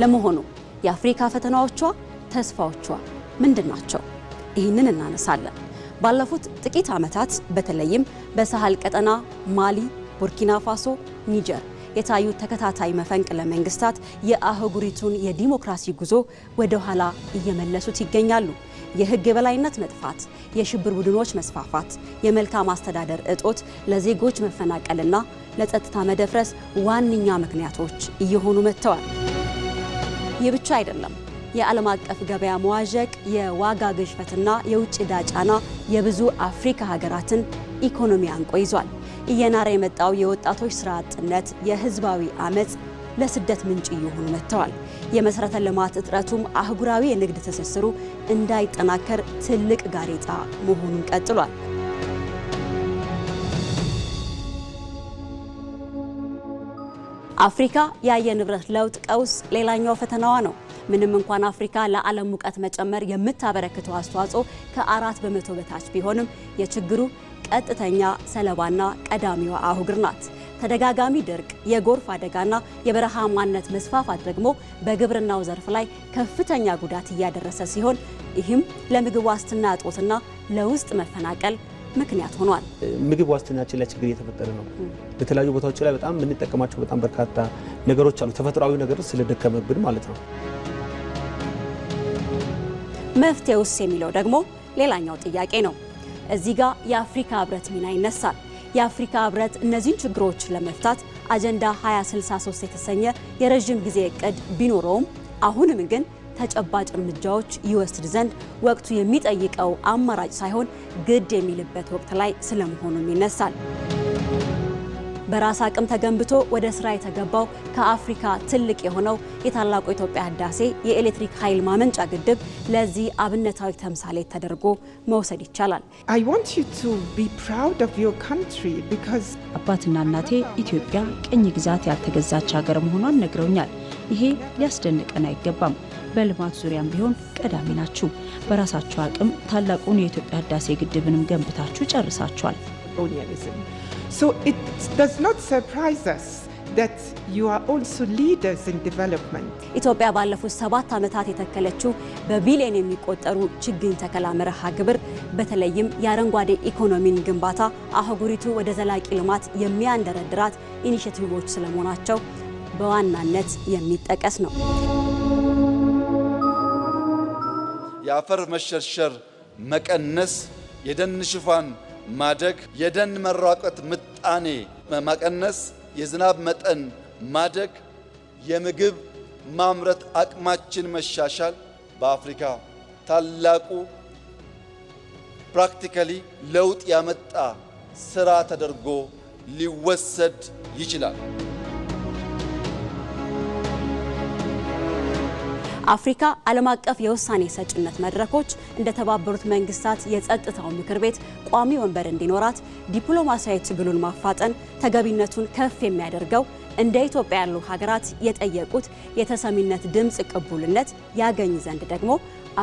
ለመሆኑ የአፍሪካ ፈተናዎቿ፣ ተስፋዎቿ ምንድን ናቸው? ይህንን እናነሳለን። ባለፉት ጥቂት ዓመታት በተለይም በሳህል ቀጠና ማሊ፣ ቡርኪና ፋሶ፣ ኒጀር የታዩት ተከታታይ መፈንቅለ መንግስታት የአህጉሪቱን የዲሞክራሲ ጉዞ ወደ ኋላ እየመለሱት ይገኛሉ። የህግ የበላይነት መጥፋት፣ የሽብር ቡድኖች መስፋፋት፣ የመልካም አስተዳደር እጦት ለዜጎች መፈናቀልና ለጸጥታ መደፍረስ ዋነኛ ምክንያቶች እየሆኑ መጥተዋል። ይህ ብቻ አይደለም። የዓለም አቀፍ ገበያ መዋዠቅ፣ የዋጋ ግሽበትና የውጭ ዕዳ ጫና የብዙ አፍሪካ ሀገራትን ኢኮኖሚ አንቆ ይዟል። እየናረ የመጣው የወጣቶች ስራ አጥነት፣ የህዝባዊ አመጽ ለስደት ምንጭ እየሆኑ መጥተዋል። የመሰረተ ልማት እጥረቱም አህጉራዊ የንግድ ትስስሩ እንዳይጠናከር ትልቅ ጋሬጣ መሆኑን ቀጥሏል። አፍሪካ የአየር ንብረት ለውጥ ቀውስ ሌላኛው ፈተናዋ ነው። ምንም እንኳን አፍሪካ ለዓለም ሙቀት መጨመር የምታበረክተው አስተዋጽኦ ከ4 በመቶ በታች ቢሆንም የችግሩ ቀጥተኛ ሰለባና ቀዳሚዋ አህጉር ናት። ተደጋጋሚ ድርቅ፣ የጎርፍ አደጋና የበረሃማነት መስፋፋት ደግሞ በግብርናው ዘርፍ ላይ ከፍተኛ ጉዳት እያደረሰ ሲሆን ይህም ለምግብ ዋስትና እጦትና ለውስጥ መፈናቀል ምክንያት ሆኗል። ምግብ ዋስትናችን ላይ ችግር እየተፈጠረ ነው። በተለያዩ ቦታዎች ላይ በጣም የምንጠቀማቸው በጣም በርካታ ነገሮች አሉ። ተፈጥሯዊ ነገር ስለደከመብን ማለት ነው። መፍትሄውስ የሚለው ደግሞ ሌላኛው ጥያቄ ነው። እዚህ ጋር የአፍሪካ ህብረት ሚና ይነሳል። የአፍሪካ ህብረት እነዚህን ችግሮች ለመፍታት አጀንዳ 2063 የተሰኘ የረጅም ጊዜ እቅድ ቢኖረውም አሁንም ግን ተጨባጭ እርምጃዎች ይወስድ ዘንድ ወቅቱ የሚጠይቀው አማራጭ ሳይሆን ግድ የሚልበት ወቅት ላይ ስለመሆኑም ይነሳል። በራስ አቅም ተገንብቶ ወደ ስራ የተገባው ከአፍሪካ ትልቅ የሆነው የታላቁ ኢትዮጵያ ህዳሴ የኤሌክትሪክ ኃይል ማመንጫ ግድብ ለዚህ አብነታዊ ተምሳሌት ተደርጎ መውሰድ ይቻላል። አባትና እናቴ ኢትዮጵያ ቅኝ ግዛት ያልተገዛች ሀገር መሆኗን ነግረውኛል። ይሄ ሊያስደንቀን አይገባም። በልማት ዙሪያም ቢሆን ቀዳሚ ናችሁ። በራሳችሁ አቅም ታላቁን የኢትዮጵያ ህዳሴ ግድብንም ገንብታችሁ ጨርሳችኋል። So it does not surprise us that you are also leaders in development. ኢትዮጵያ ባለፉት 7 ዓመታት የተከለችው በቢሊዮን የሚቆጠሩ ችግኝ ተከላ መርሃ ግብር በተለይም የአረንጓዴ ኢኮኖሚን ግንባታ አህጉሪቱ ወደ ዘላቂ ልማት የሚያንደረድራት ኢኒሼቲቮች ስለመሆናቸው በዋናነት የሚጠቀስ ነው። የአፈር መሸርሸር መቀነስ፣ የደን ሽፋን ማደግ፣ የደን መራቆት ምጣኔ መቀነስ፣ የዝናብ መጠን ማደግ፣ የምግብ ማምረት አቅማችን መሻሻል በአፍሪካ ታላቁ ፕራክቲካሊ ለውጥ ያመጣ ስራ ተደርጎ ሊወሰድ ይችላል። አፍሪካ ዓለም አቀፍ የውሳኔ ሰጭነት መድረኮች እንደ ተባበሩት መንግስታት የጸጥታው ምክር ቤት ቋሚ ወንበር እንዲኖራት ዲፕሎማሲያዊ ትግሉን ማፋጠን ተገቢነቱን ከፍ የሚያደርገው እንደ ኢትዮጵያ ያሉ ሀገራት የጠየቁት የተሰሚነት ድምጽ ቅቡልነት ያገኝ ዘንድ ደግሞ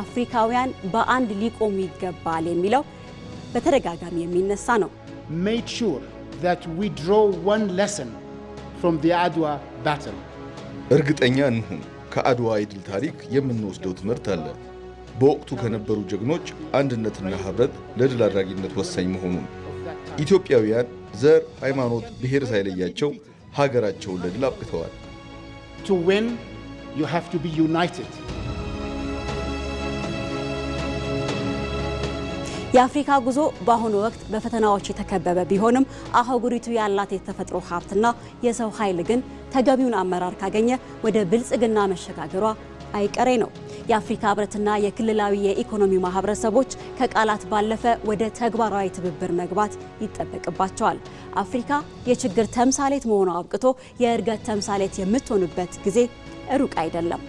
አፍሪካውያን በአንድ ሊቆሙ ይገባል የሚለው በተደጋጋሚ የሚነሳ ነው። Made sure that we draw one lesson from the Adwa battle. እርግጠኛ እንሁን ከአድዋ የድል ታሪክ የምንወስደው ትምህርት አለ። በወቅቱ ከነበሩ ጀግኖች አንድነትና ህብረት ለድል አድራጊነት ወሳኝ መሆኑን ኢትዮጵያውያን ዘር፣ ሃይማኖት፣ ብሔር ሳይለያቸው ሀገራቸውን ለድል አብቅተዋል። To win, you have to be united. የአፍሪካ ጉዞ በአሁኑ ወቅት በፈተናዎች የተከበበ ቢሆንም አህጉሪቱ ያላት የተፈጥሮ ሀብትና የሰው ኃይል ግን ተገቢውን አመራር ካገኘ ወደ ብልጽግና መሸጋገሯ አይቀሬ ነው። የአፍሪካ ህብረትና የክልላዊ የኢኮኖሚ ማህበረሰቦች ከቃላት ባለፈ ወደ ተግባራዊ ትብብር መግባት ይጠበቅባቸዋል። አፍሪካ የችግር ተምሳሌት መሆኗ አብቅቶ የእድገት ተምሳሌት የምትሆንበት ጊዜ ሩቅ አይደለም።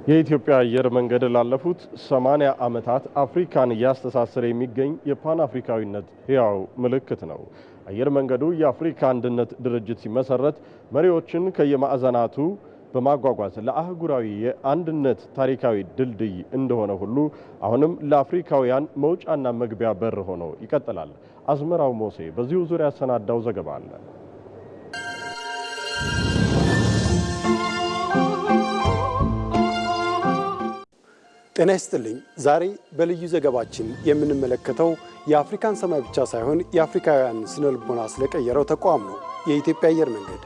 የኢትዮጵያ አየር መንገድ ላለፉት 80 ዓመታት አፍሪካን እያስተሳሰረ የሚገኝ የፓን አፍሪካዊነት ሕያው ምልክት ነው። አየር መንገዱ የአፍሪካ አንድነት ድርጅት ሲመሰረት መሪዎችን ከየማዕዘናቱ በማጓጓዝ ለአህጉራዊ የአንድነት ታሪካዊ ድልድይ እንደሆነ ሁሉ አሁንም ለአፍሪካውያን መውጫና መግቢያ በር ሆኖ ይቀጥላል። አዝመራው ሞሴ በዚሁ ዙሪያ ያሰናዳው ዘገባ አለ። ጤና ይስጥልኝ። ዛሬ በልዩ ዘገባችን የምንመለከተው የአፍሪካን ሰማይ ብቻ ሳይሆን የአፍሪካውያን ስነልቦና ስለቀየረው ተቋም ነው፣ የኢትዮጵያ አየር መንገድ።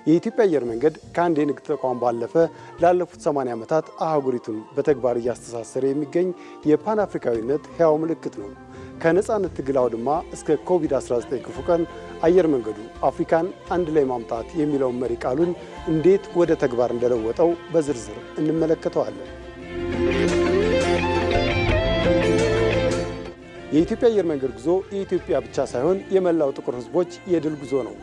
የኢትዮጵያ አየር መንገድ ከአንድ የንግድ ተቋም ባለፈ ላለፉት 80 ዓመታት አህጉሪቱን በተግባር እያስተሳሰረ የሚገኝ የፓን አፍሪካዊነት ሕያው ምልክት ነው። ከነጻነት ትግል አውድማ እስከ ኮቪድ-19 ክፉ ቀን አየር መንገዱ አፍሪካን አንድ ላይ ማምጣት የሚለውን መሪ ቃሉን እንዴት ወደ ተግባር እንደለወጠው በዝርዝር እንመለከተዋለን። የኢትዮጵያ አየር መንገድ ጉዞ የኢትዮጵያ ብቻ ሳይሆን የመላው ጥቁር ሕዝቦች የድል ጉዞ ነው።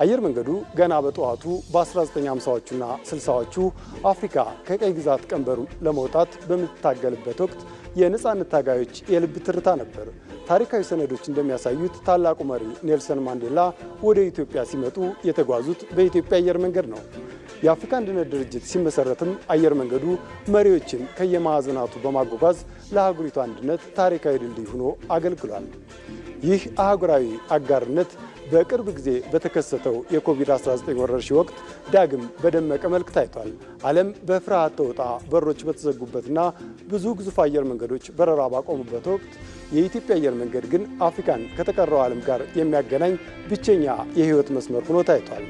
አየር መንገዱ ገና በጠዋቱ በ1950ዎቹና 60ዎቹ አፍሪካ ከቀይ ግዛት ቀንበሩ ለመውጣት በምትታገልበት ወቅት የነጻነት ታጋዮች የልብ ትርታ ነበር። ታሪካዊ ሰነዶች እንደሚያሳዩት ታላቁ መሪ ኔልሰን ማንዴላ ወደ ኢትዮጵያ ሲመጡ የተጓዙት በኢትዮጵያ አየር መንገድ ነው። የአፍሪካ አንድነት ድርጅት ሲመሰረትም አየር መንገዱ መሪዎችን ከየማዕዘናቱ በማጓጓዝ ለአህጉሪቱ አንድነት ታሪካዊ ድልድይ ሆኖ አገልግሏል። ይህ አህጉራዊ አጋርነት በቅርብ ጊዜ በተከሰተው የኮቪድ-19 ወረርሽኝ ወቅት ዳግም በደመቀ መልክ ታይቷል። ዓለም በፍርሃት ተውጣ በሮች በተዘጉበትና ብዙ ግዙፍ አየር መንገዶች በረራ ባቆሙበት ወቅት የኢትዮጵያ አየር መንገድ ግን አፍሪካን ከተቀረው ዓለም ጋር የሚያገናኝ ብቸኛ የህይወት መስመር ሆኖ ታይቷል።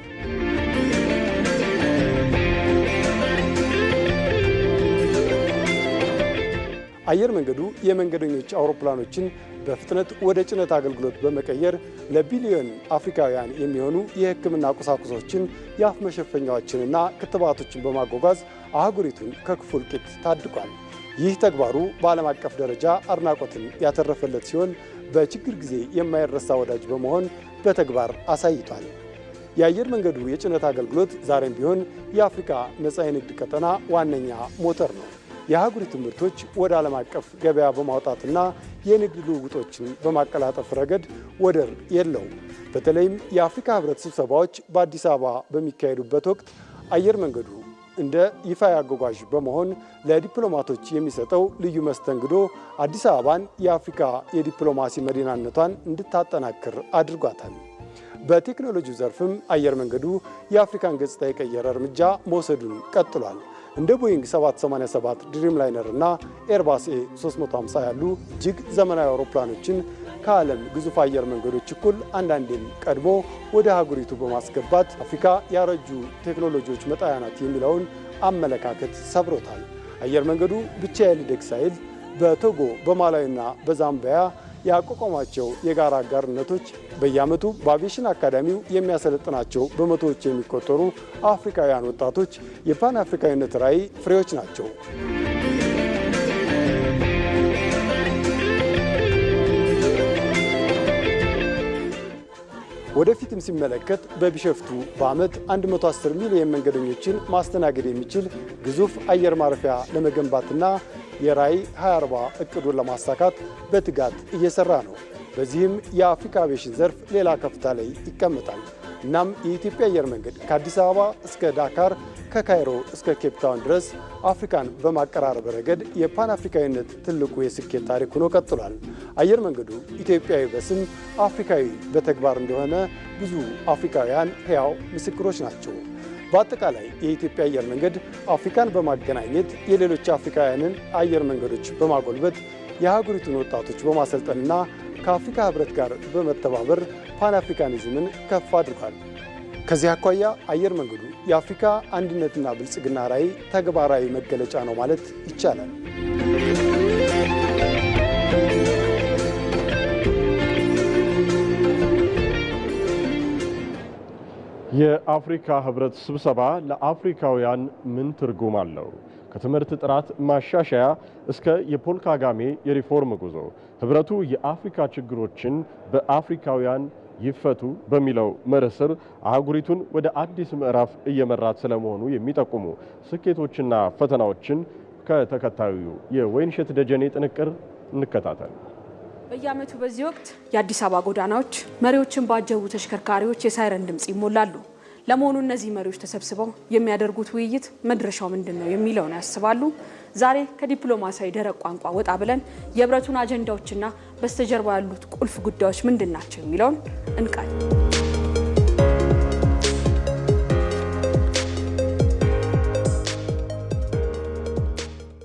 አየር መንገዱ የመንገደኞች አውሮፕላኖችን በፍጥነት ወደ ጭነት አገልግሎት በመቀየር ለቢሊዮን አፍሪካውያን የሚሆኑ የሕክምና ቁሳቁሶችን፣ የአፍ መሸፈኛዎችንና ክትባቶችን በማጓጓዝ አህጉሪቱን ከክፉ እልቂት ታድጓል። ይህ ተግባሩ በዓለም አቀፍ ደረጃ አድናቆትን ያተረፈለት ሲሆን በችግር ጊዜ የማይረሳ ወዳጅ በመሆን በተግባር አሳይቷል። የአየር መንገዱ የጭነት አገልግሎት ዛሬም ቢሆን የአፍሪካ ነፃ የንግድ ቀጠና ዋነኛ ሞተር ነው። የአህጉሪቱ ምርቶች ወደ ዓለም አቀፍ ገበያ በማውጣትና የንግድ ልውውጦችን በማቀላጠፍ ረገድ ወደር የለውም። በተለይም የአፍሪካ ህብረት ስብሰባዎች በአዲስ አበባ በሚካሄዱበት ወቅት አየር መንገዱ እንደ ይፋ አጓጓዥ በመሆን ለዲፕሎማቶች የሚሰጠው ልዩ መስተንግዶ አዲስ አበባን የአፍሪካ የዲፕሎማሲ መዲናነቷን እንድታጠናክር አድርጓታል። በቴክኖሎጂው ዘርፍም አየር መንገዱ የአፍሪካን ገጽታ የቀየረ እርምጃ መውሰዱን ቀጥሏል። እንደ ቦይንግ 787 ድሪም ላይነር እና ኤርባስ ኤ350 ያሉ እጅግ ዘመናዊ አውሮፕላኖችን ከዓለም ግዙፍ አየር መንገዶች እኩል አንዳንዴም ቀድሞ ወደ አህጉሪቱ በማስገባት አፍሪካ ያረጁ ቴክኖሎጂዎች መጣያ ናት የሚለውን አመለካከት ሰብሮታል። አየር መንገዱ ብቻ ልደግ ሳይል በቶጎ በማላዊና በዛምቢያ ያቋቋማቸው የጋራ አጋርነቶች በየዓመቱ በአቪዬሽን አካዳሚው የሚያሰለጥናቸው በመቶዎች የሚቆጠሩ አፍሪካውያን ወጣቶች የፓን አፍሪካዊነት ራዕይ ፍሬዎች ናቸው። ወደፊትም ሲመለከት በቢሾፍቱ በዓመት 110 ሚሊዮን መንገደኞችን ማስተናገድ የሚችል ግዙፍ አየር ማረፊያ ለመገንባትና የራዕይ 2040 እቅዱን ለማሳካት በትጋት እየሰራ ነው። በዚህም የአፍሪካ አቪዬሽን ዘርፍ ሌላ ከፍታ ላይ ይቀመጣል። እናም የኢትዮጵያ አየር መንገድ ከአዲስ አበባ እስከ ዳካር፣ ከካይሮ እስከ ኬፕታውን ድረስ አፍሪካን በማቀራረብ ረገድ የፓን አፍሪካዊነት ትልቁ የስኬት ታሪክ ሆኖ ቀጥሏል። አየር መንገዱ ኢትዮጵያዊ በስም አፍሪካዊ በተግባር እንደሆነ ብዙ አፍሪካውያን ሕያው ምስክሮች ናቸው። በአጠቃላይ የኢትዮጵያ አየር መንገድ አፍሪካን በማገናኘት የሌሎች አፍሪካውያንን አየር መንገዶች በማጎልበት የሀገሪቱን ወጣቶች በማሰልጠንና ከአፍሪካ ሕብረት ጋር በመተባበር ፓን አፍሪካኒዝምን ከፍ አድርጓል። ከዚህ አኳያ አየር መንገዱ የአፍሪካ አንድነትና ብልጽግና ራዕይ ተግባራዊ መገለጫ ነው ማለት ይቻላል። የአፍሪካ ሕብረት ስብሰባ ለአፍሪካውያን ምን ትርጉም አለው? ከትምህርት ጥራት ማሻሻያ እስከ የፖል ካጋሜ የሪፎርም ጉዞ ሕብረቱ የአፍሪካ ችግሮችን በአፍሪካውያን ይፈቱ በሚለው መርህ ስር አህጉሪቱን ወደ አዲስ ምዕራፍ እየመራት ስለመሆኑ የሚጠቁሙ ስኬቶችና ፈተናዎችን ከተከታዩ የወይንሸት ደጀኔ ጥንቅር እንከታተል። በየዓመቱ በዚህ ወቅት የአዲስ አበባ ጎዳናዎች መሪዎችን ባጀቡ ተሽከርካሪዎች የሳይረን ድምጽ ይሞላሉ። ለመሆኑ እነዚህ መሪዎች ተሰብስበው የሚያደርጉት ውይይት መድረሻው ምንድነው የሚለውን ያስባሉ? ዛሬ ከዲፕሎማሲያዊ ደረቅ ቋንቋ ወጣ ብለን የሕብረቱን አጀንዳዎችና በስተጀርባ ያሉት ቁልፍ ጉዳዮች ምንድናቸው የሚለውን እንቃኝ።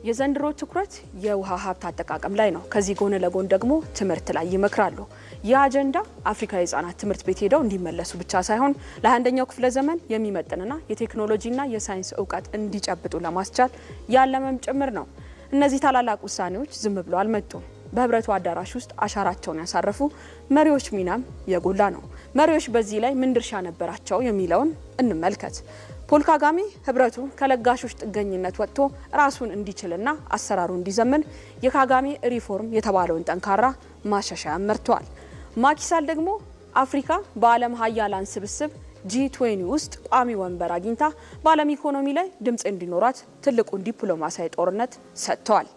የዘንድሮ ትኩረት የውሃ ሀብት አጠቃቀም ላይ ነው። ከዚህ ጎን ለጎን ደግሞ ትምህርት ላይ ይመክራሉ። ይህ አጀንዳ አፍሪካዊ ህጻናት ትምህርት ቤት ሄደው እንዲመለሱ ብቻ ሳይሆን ለ21ኛው ክፍለ ዘመን የሚመጥንና የቴክኖሎጂና የሳይንስ እውቀት እንዲጨብጡ ለማስቻል ያለመም ጭምር ነው። እነዚህ ታላላቅ ውሳኔዎች ዝም ብለው አልመጡም። በህብረቱ አዳራሽ ውስጥ አሻራቸውን ያሳረፉ መሪዎች ሚናም የጎላ ነው። መሪዎች በዚህ ላይ ምን ድርሻ ነበራቸው የሚለውን እንመልከት። ፖል ካጋሜ ህብረቱ ከለጋሾች ጥገኝነት ወጥቶ ራሱን እንዲችልና አሰራሩ እንዲዘምን የካጋሜ ሪፎርም የተባለውን ጠንካራ ማሻሻያ መርተዋል። ማኪሳል ደግሞ አፍሪካ በዓለም ሀያላን ስብስብ G20 ውስጥ ቋሚ ወንበር አግኝታ በዓለም ኢኮኖሚ ላይ ድምጽ እንዲኖራት ትልቁን ዲፕሎማሲያዊ ጦርነት ሰጥተዋል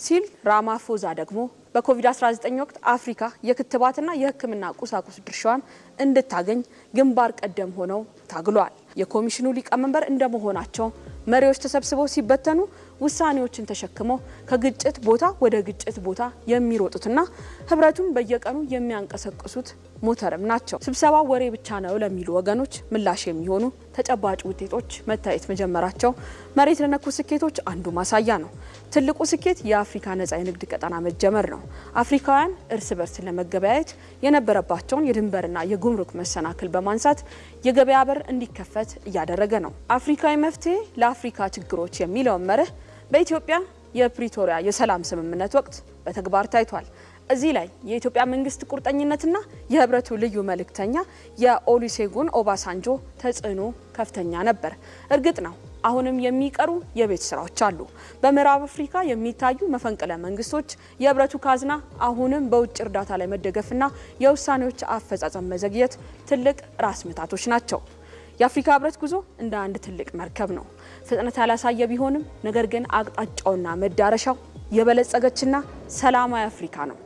ሲል ራማፎዛ ደግሞ በኮቪድ-19 ወቅት አፍሪካ የክትባትና የሕክምና ቁሳቁስ ድርሻዋን እንድታገኝ ግንባር ቀደም ሆነው ታግሏል። የኮሚሽኑ ሊቀመንበር እንደመሆናቸው መሪዎች ተሰብስበው ሲበተኑ ውሳኔዎችን ተሸክመው ከግጭት ቦታ ወደ ግጭት ቦታ የሚሮጡትና ህብረቱን በየቀኑ የሚያንቀሳቅሱት ሞተርም ናቸው። ስብሰባ ወሬ ብቻ ነው ለሚሉ ወገኖች ምላሽ የሚሆኑ ተጨባጭ ውጤቶች መታየት መጀመራቸው መሬት ለነኩ ስኬቶች አንዱ ማሳያ ነው። ትልቁ ስኬት የአፍሪካ ነጻ የንግድ ቀጠና መጀመር ነው። አፍሪካውያን እርስ በርስ ለመገበያየት የነበረባቸውን የድንበርና የጉምሩክ መሰናክል በማንሳት የገበያ በር እንዲከፈት እያደረገ ነው። አፍሪካዊ መፍትሄ ለአፍሪካ ችግሮች የሚለውን መርህ በኢትዮጵያ የፕሪቶሪያ የሰላም ስምምነት ወቅት በተግባር ታይቷል። እዚህ ላይ የኢትዮጵያ መንግስት ቁርጠኝነትና የህብረቱ ልዩ መልእክተኛ የኦሉሴጉን ኦባሳንጆ ተጽዕኖ ከፍተኛ ነበር። እርግጥ ነው አሁንም የሚቀሩ የቤት ስራዎች አሉ። በምዕራብ አፍሪካ የሚታዩ መፈንቅለ መንግስቶች፣ የህብረቱ ካዝና አሁንም በውጭ እርዳታ ላይ መደገፍና የውሳኔዎች አፈጻጸም መዘግየት ትልቅ ራስ ምታቶች ናቸው። የአፍሪካ ህብረት ጉዞ እንደ አንድ ትልቅ መርከብ ነው። ፍጥነት ያላሳየ ቢሆንም ነገር ግን አቅጣጫውና መዳረሻው የበለጸገችና ሰላማዊ አፍሪካ ነው።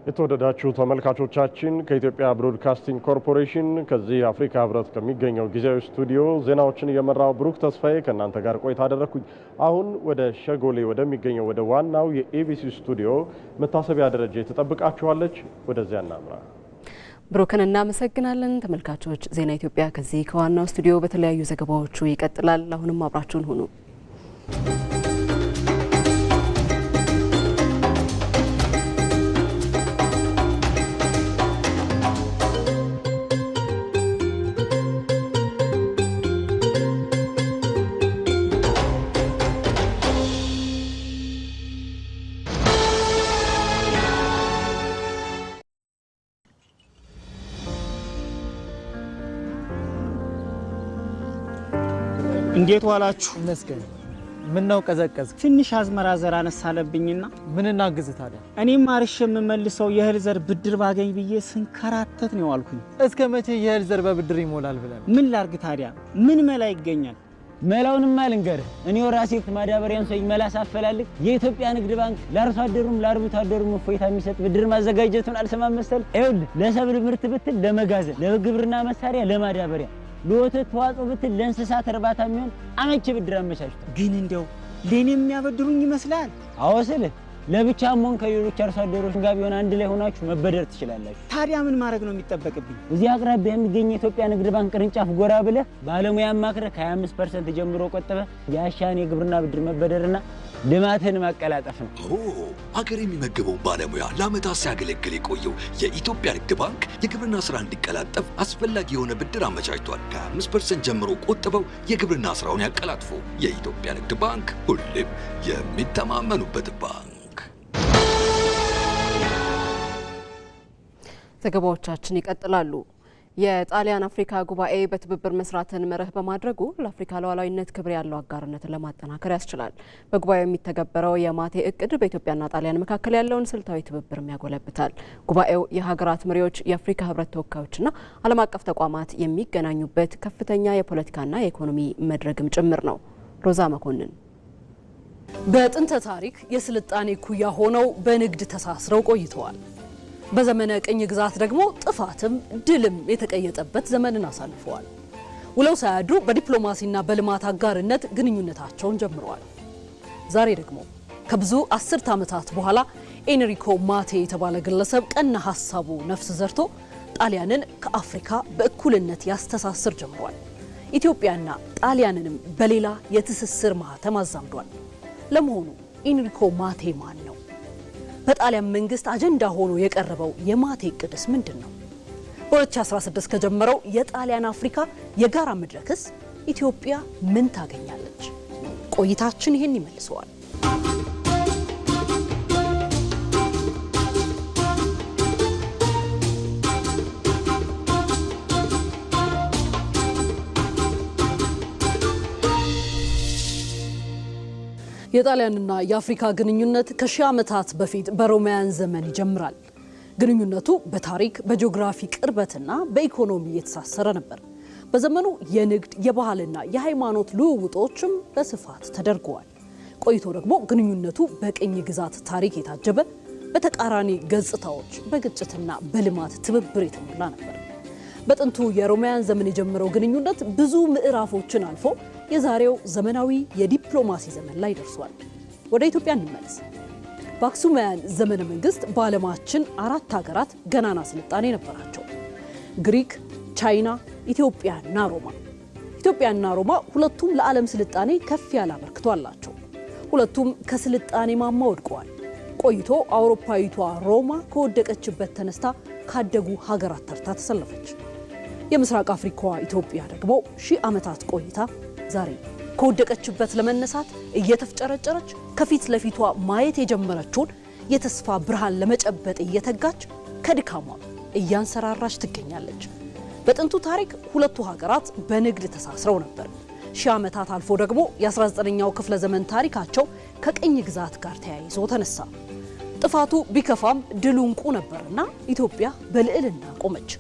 የተወደዳችሁ ተመልካቾቻችን ከኢትዮጵያ ብሮድካስቲንግ ኮርፖሬሽን ከዚህ አፍሪካ ህብረት ከሚገኘው ጊዜያዊ ስቱዲዮ ዜናዎችን እየመራው ብሩክ ተስፋዬ ከእናንተ ጋር ቆይታ አደረኩኝ። አሁን ወደ ሸጎሌ ወደሚገኘው ወደ ዋናው የኤቢሲ ስቱዲዮ መታሰቢያ ደረጃ ትጠብቃችኋለች። ወደዚያ እናምራ። ብሩክን እናመሰግናለን። ተመልካቾች ዜና ኢትዮጵያ ከዚህ ከዋናው ስቱዲዮ በተለያዩ ዘገባዎቹ ይቀጥላል። አሁንም አብራችሁን ሁኑ። እንዴት ዋላችሁ? መስገን ምን ነው ቀዘቀዝ? ትንሽ አዝመራ ዘር አነሳለብኝና ምን እናግዝ ታዲያ? እኔም ማርሽ የምመልሰው የእህል ዘር ብድር ባገኝ ብዬ ስንከራተት ነው ያልኩኝ። እስከ መቼ የእህል ዘር በብድር ይሞላል ብለን? ምን ላርግ ታዲያ? ምን መላ ይገኛል? መላውንማ ልንገርህ። እኔው ራሴ ማዳበሪያን ሰው መላ ሳፈላልግ የኢትዮጵያ ንግድ ባንክ ለአርሶ አደሩም ለአርብቶ አደሩም እፎይታ የሚሰጥ ብድር ማዘጋጀቱን አልሰማም መሰል? ይኸውልህ ለሰብል ምርት ብትል፣ ለመጋዘን፣ ለግብርና መሳሪያ፣ ለማዳበሪያ፣ ለወተት ተዋጽኦ ብትል፣ ለእንስሳት እርባታ የሚሆን አመቺ ብድር አመቻችቷል። ግን እንደው ለኔ የሚያበድሩኝ ይመስላል? አዎ ስልህ ለብቻም ሆነ ከሌሎች አርሶ አደሮች ጋር ቢሆን አንድ ላይ ሆናችሁ መበደር ትችላላችሁ። ታዲያ ምን ማድረግ ነው የሚጠበቅብኝ? እዚህ አቅራቢያ የሚገኝ የኢትዮጵያ ንግድ ባንክ ቅርንጫፍ ጎራ ብለህ ባለሙያ አማክረህ ከ25% ጀምሮ ቆጥበህ የአሻን የግብርና ብድር መበደርና ልማትን ማቀላጠፍ ነው። ሀገር የሚመግበውን ባለሙያ ለዓመታት ሲያገለግል የቆየው የኢትዮጵያ ንግድ ባንክ የግብርና ስራ እንዲቀላጠፍ አስፈላጊ የሆነ ብድር አመቻችቷል። ከ5% ጀምሮ ቆጥበው የግብርና ስራውን ያቀላጥፉ። የኢትዮጵያ ንግድ ባንክ ሁሌም የሚተማመኑበት ባንክ። ዘገባዎቻችን ይቀጥላሉ። የጣሊያን አፍሪካ ጉባኤ በትብብር መስራትን መርህ በማድረጉ ለአፍሪካ ሉዓላዊነት ክብር ያለው አጋርነትን ለማጠናከር ያስችላል። በጉባኤው የሚተገበረው የማቴ እቅድ በኢትዮጵያና ጣሊያን መካከል ያለውን ስልታዊ ትብብርም ያጎለብታል። ጉባኤው የሀገራት መሪዎች፣ የአፍሪካ ህብረት ተወካዮችና ዓለም አቀፍ ተቋማት የሚገናኙበት ከፍተኛ የፖለቲካና የኢኮኖሚ መድረክም ጭምር ነው። ሮዛ መኮንን በጥንተ ታሪክ የስልጣኔ ኩያ ሆነው በንግድ ተሳስረው ቆይተዋል። በዘመነ ቅኝ ግዛት ደግሞ ጥፋትም ድልም የተቀየጠበት ዘመንን አሳልፈዋል። ውለው ሳያድሩ በዲፕሎማሲና በልማት አጋርነት ግንኙነታቸውን ጀምረዋል። ዛሬ ደግሞ ከብዙ አስርት ዓመታት በኋላ ኤንሪኮ ማቴ የተባለ ግለሰብ ቀና ሀሳቡ ነፍስ ዘርቶ ጣሊያንን ከአፍሪካ በእኩልነት ያስተሳስር ጀምሯል። ኢትዮጵያና ጣሊያንንም በሌላ የትስስር ማህተም አዛምዷል። ለመሆኑ ኤንሪኮ ማቴ ማን ነው? በጣሊያን መንግስት አጀንዳ ሆኖ የቀረበው የማቴ እቅድስ ምንድን ነው? በ2016 ከጀመረው የጣሊያን አፍሪካ የጋራ መድረክስ ኢትዮጵያ ምን ታገኛለች? ቆይታችን ይህን ይመልሰዋል። የጣሊያንና የአፍሪካ ግንኙነት ከሺህ ዓመታት በፊት በሮማውያን ዘመን ይጀምራል። ግንኙነቱ በታሪክ በጂኦግራፊ ቅርበትና በኢኮኖሚ የተሳሰረ ነበር። በዘመኑ የንግድ የባህልና የሃይማኖት ልውውጦችም በስፋት ተደርገዋል። ቆይቶ ደግሞ ግንኙነቱ በቅኝ ግዛት ታሪክ የታጀበ፣ በተቃራኒ ገጽታዎች በግጭትና በልማት ትብብር የተሞላ ነበር። በጥንቱ የሮማውያን ዘመን የጀመረው ግንኙነት ብዙ ምዕራፎችን አልፎ የዛሬው ዘመናዊ የዲፕሎማሲ ዘመን ላይ ደርሷል። ወደ ኢትዮጵያ እንመለስ። በአክሱማውያን ዘመነ መንግስት በዓለማችን 4 ሀገራት ገናና ስልጣኔ ነበራቸው። ግሪክ፣ ቻይና፣ ኢትዮጵያና ሮማ። ኢትዮጵያና ሮማ ሁለቱም ለዓለም ስልጣኔ ከፍ ያለ አበርክቶ አላቸው። ሁለቱም ከስልጣኔ ማማ ወድቀዋል። ቆይቶ አውሮፓዊቷ ሮማ ከወደቀችበት ተነስታ ካደጉ ሀገራት ተርታ ተሰለፈች። የምስራቅ አፍሪካዋ ኢትዮጵያ ደግሞ ሺህ ዓመታት ቆይታ ዛሬ ከወደቀችበት ለመነሳት እየተፍጨረጨረች ከፊት ለፊቷ ማየት የጀመረችውን የተስፋ ብርሃን ለመጨበጥ እየተጋች ከድካሟ እያንሰራራች ትገኛለች። በጥንቱ ታሪክ ሁለቱ ሀገራት በንግድ ተሳስረው ነበር። ሺህ ዓመታት አልፎ ደግሞ የ19ኛው ክፍለ ዘመን ታሪካቸው ከቅኝ ግዛት ጋር ተያይዞ ተነሳ። ጥፋቱ ቢከፋም ድሉ እንቁ ነበርና ኢትዮጵያ በልዕልና ቆመች።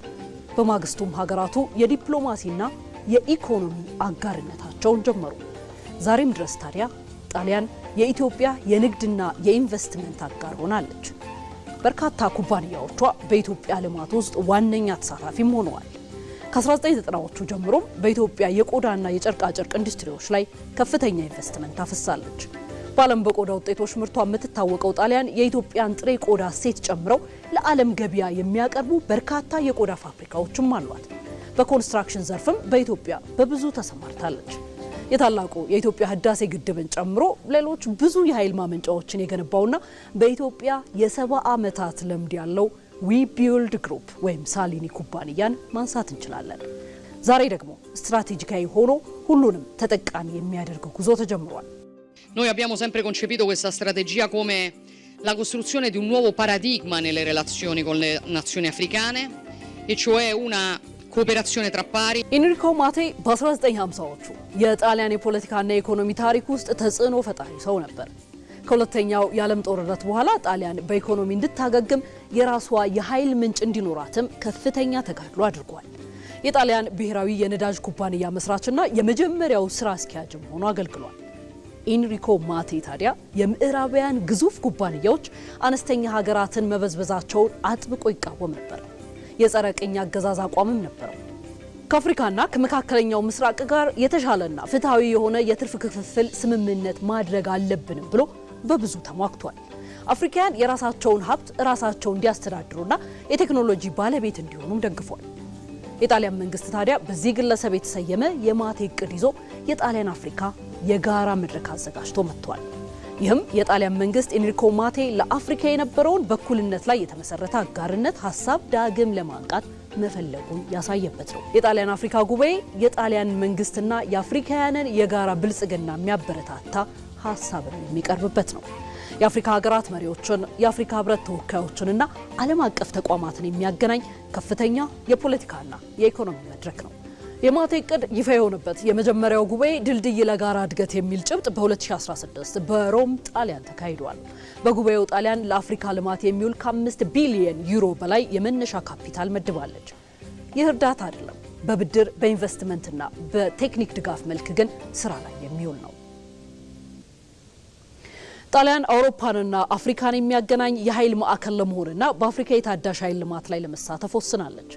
በማግስቱም ሀገራቱ የዲፕሎማሲና የኢኮኖሚ አጋርነታቸውን ጀመሩ። ዛሬም ድረስ ታዲያ ጣሊያን የኢትዮጵያ የንግድና የኢንቨስትመንት አጋር ሆናለች። በርካታ ኩባንያዎቿ በኢትዮጵያ ልማት ውስጥ ዋነኛ ተሳታፊም ሆነዋል። ከ1990ዎቹ ጀምሮም በኢትዮጵያ የቆዳና የጨርቃጨርቅ ኢንዱስትሪዎች ላይ ከፍተኛ ኢንቨስትመንት አፍሳለች። በዓለም በቆዳ ውጤቶች ምርቷ የምትታወቀው ጣሊያን የኢትዮጵያን ጥሬ ቆዳ እሴት ጨምረው ለዓለም ገበያ የሚያቀርቡ በርካታ የቆዳ ፋብሪካዎችም አሏት። በኮንስትራክሽን ዘርፍም በኢትዮጵያ በብዙ ተሰማርታለች። የታላቁ የኢትዮጵያ ህዳሴ ግድብን ጨምሮ ሌሎች ብዙ የኃይል ማመንጫዎችን የገነባውና በኢትዮጵያ የ70 ዓመታት ልምድ ያለው ዊቢልድ ግሩፕ ወይም ሳሊኒ ኩባንያን ማንሳት እንችላለን። ዛሬ ደግሞ ስትራቴጂካዊ ሆኖ ሁሉንም ተጠቃሚ የሚያደርግ ጉዞ ተጀምሯል። Noi abbiamo sempre concepito questa strategia come la costruzione di un nuovo paradigma nelle relazioni con le nazioni africane, e cioè una cooperazione tra pari. ኢንሪኮ ማቴ በ1950ዎቹ የጣሊያን የፖለቲካና የኢኮኖሚ ታሪክ ውስጥ ተጽዕኖ ፈጣሪ ሰው ነበር። ከሁለተኛው የዓለም ጦርነት በኋላ ጣሊያን በኢኮኖሚ እንድታገግም የራሷ የኃይል ምንጭ እንዲኖራትም ከፍተኛ ተጋድሎ አድርጓል። የጣሊያን ብሔራዊ የነዳጅ ኩባንያ መስራችና የመጀመሪያው ስራ አስኪያጅም ሆኖ አገልግሏል። ኢንሪኮ ማቴ ታዲያ የምዕራባውያን ግዙፍ ኩባንያዎች አነስተኛ ሀገራትን መበዝበዛቸውን አጥብቆ ይቃወም ነበር። የጸረ ቅኝ አገዛዝ አቋምም ነበረው። ከአፍሪካና ከመካከለኛው ምስራቅ ጋር የተሻለና ፍትሃዊ የሆነ የትርፍ ክፍፍል ስምምነት ማድረግ አለብንም ብሎ በብዙ ተሟግቷል። አፍሪካውያን የራሳቸውን ሀብት ራሳቸው እንዲያስተዳድሩና የቴክኖሎጂ ባለቤት እንዲሆኑም ደግፏል። የጣሊያን መንግስት ታዲያ በዚህ ግለሰብ የተሰየመ የማቴ እቅድ ይዞ የጣሊያን አፍሪካ የጋራ መድረክ አዘጋጅቶ መጥቷል። ይህም የጣሊያን መንግስት ኢንሪኮ ማቴ ለአፍሪካ የነበረውን በእኩልነት ላይ የተመሰረተ አጋርነት ሀሳብ ዳግም ለማንቃት መፈለጉን ያሳየበት ነው። የጣሊያን አፍሪካ ጉባኤ የጣሊያን መንግስትና የአፍሪካውያንን የጋራ ብልጽግና የሚያበረታታ ሀሳብን የሚቀርብበት ነው። የአፍሪካ ሀገራት መሪዎችን፣ የአፍሪካ ህብረት ተወካዮችንና ዓለም አቀፍ ተቋማትን የሚያገናኝ ከፍተኛ የፖለቲካና የኢኮኖሚ መድረክ ነው። የማቴ እቅድ ይፋ የሆነበት የመጀመሪያው ጉባኤ ድልድይ ለጋራ እድገት የሚል ጭብጥ በ2016 በሮም ጣሊያን ተካሂዷል። በጉባኤው ጣሊያን ለአፍሪካ ልማት የሚውል ከ5 ቢሊዮን ዩሮ በላይ የመነሻ ካፒታል መድባለች። ይህ እርዳታ አይደለም፣ በብድር በኢንቨስትመንትና በቴክኒክ ድጋፍ መልክ ግን ስራ ላይ የሚውል ነው። ጣሊያን አውሮፓንና አፍሪካን የሚያገናኝ የኃይል ማዕከል ለመሆንና በአፍሪካ የታዳሽ ኃይል ልማት ላይ ለመሳተፍ ወስናለች።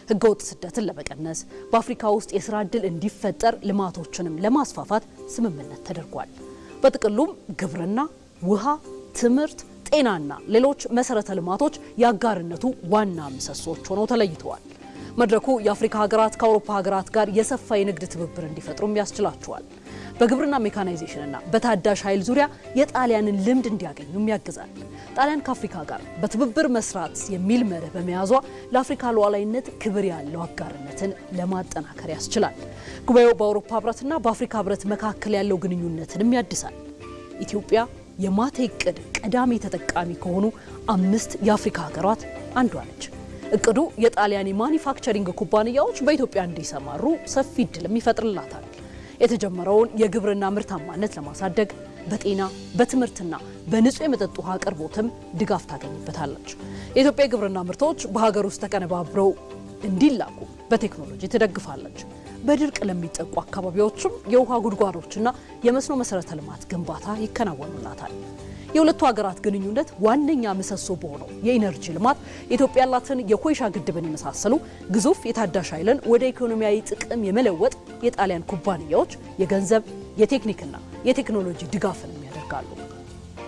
ህገወጥ ስደትን ለመቀነስ በአፍሪካ ውስጥ የስራ ዕድል እንዲፈጠር ልማቶችንም ለማስፋፋት ስምምነት ተደርጓል። በጥቅሉም ግብርና፣ ውሃ፣ ትምህርት፣ ጤናና ሌሎች መሰረተ ልማቶች የአጋርነቱ ዋና ምሰሶች ሆነው ተለይተዋል። መድረኩ የአፍሪካ ሀገራት ከአውሮፓ ሀገራት ጋር የሰፋ የንግድ ትብብር እንዲፈጥሩም ያስችላቸዋል። በግብርና ሜካናይዜሽንና በታዳሽ ኃይል ዙሪያ የጣሊያንን ልምድ እንዲያገኙም ያግዛል። ጣሊያን ከአፍሪካ ጋር በትብብር መስራት የሚል መርህ በመያዟ ለአፍሪካ ሉዓላዊነት ክብር ያለው አጋርነትን ለማጠናከር ያስችላል። ጉባኤው በአውሮፓ ህብረትና በአፍሪካ ህብረት መካከል ያለው ግንኙነትንም ያድሳል። ኢትዮጵያ የማቴ እቅድ ቀዳሚ ተጠቃሚ ከሆኑ 5 የአፍሪካ ሀገራት አንዷ ነች። እቅዱ የጣሊያን የማኒፋክቸሪንግ ኩባንያዎች በኢትዮጵያ እንዲሰማሩ ሰፊ እድልም ይፈጥርላታል። የተጀመረውን የግብርና ምርታማነት ለማሳደግ በጤና በትምህርትና በንጹህ የመጠጥ ውሃ አቅርቦትም ድጋፍ ታገኝበታለች። የኢትዮጵያ የግብርና ምርቶች በሀገር ውስጥ ተቀነባብረው እንዲላኩ በቴክኖሎጂ ትደግፋለች። በድርቅ ለሚጠቁ አካባቢዎችም የውሃ ጉድጓዶችና የመስኖ መሰረተ ልማት ግንባታ ይከናወኑላታል። የሁለቱ ሀገራት ግንኙነት ዋነኛ ምሰሶ በሆነው የኢነርጂ ልማት ኢትዮጵያ ያላትን የኮይሻ ግድብን የመሳሰሉ ግዙፍ የታዳሽ ኃይልን ወደ ኢኮኖሚያዊ ጥቅም የመለወጥ የጣሊያን ኩባንያዎች የገንዘብ የቴክኒክና የቴክኖሎጂ ድጋፍን ያደርጋሉ።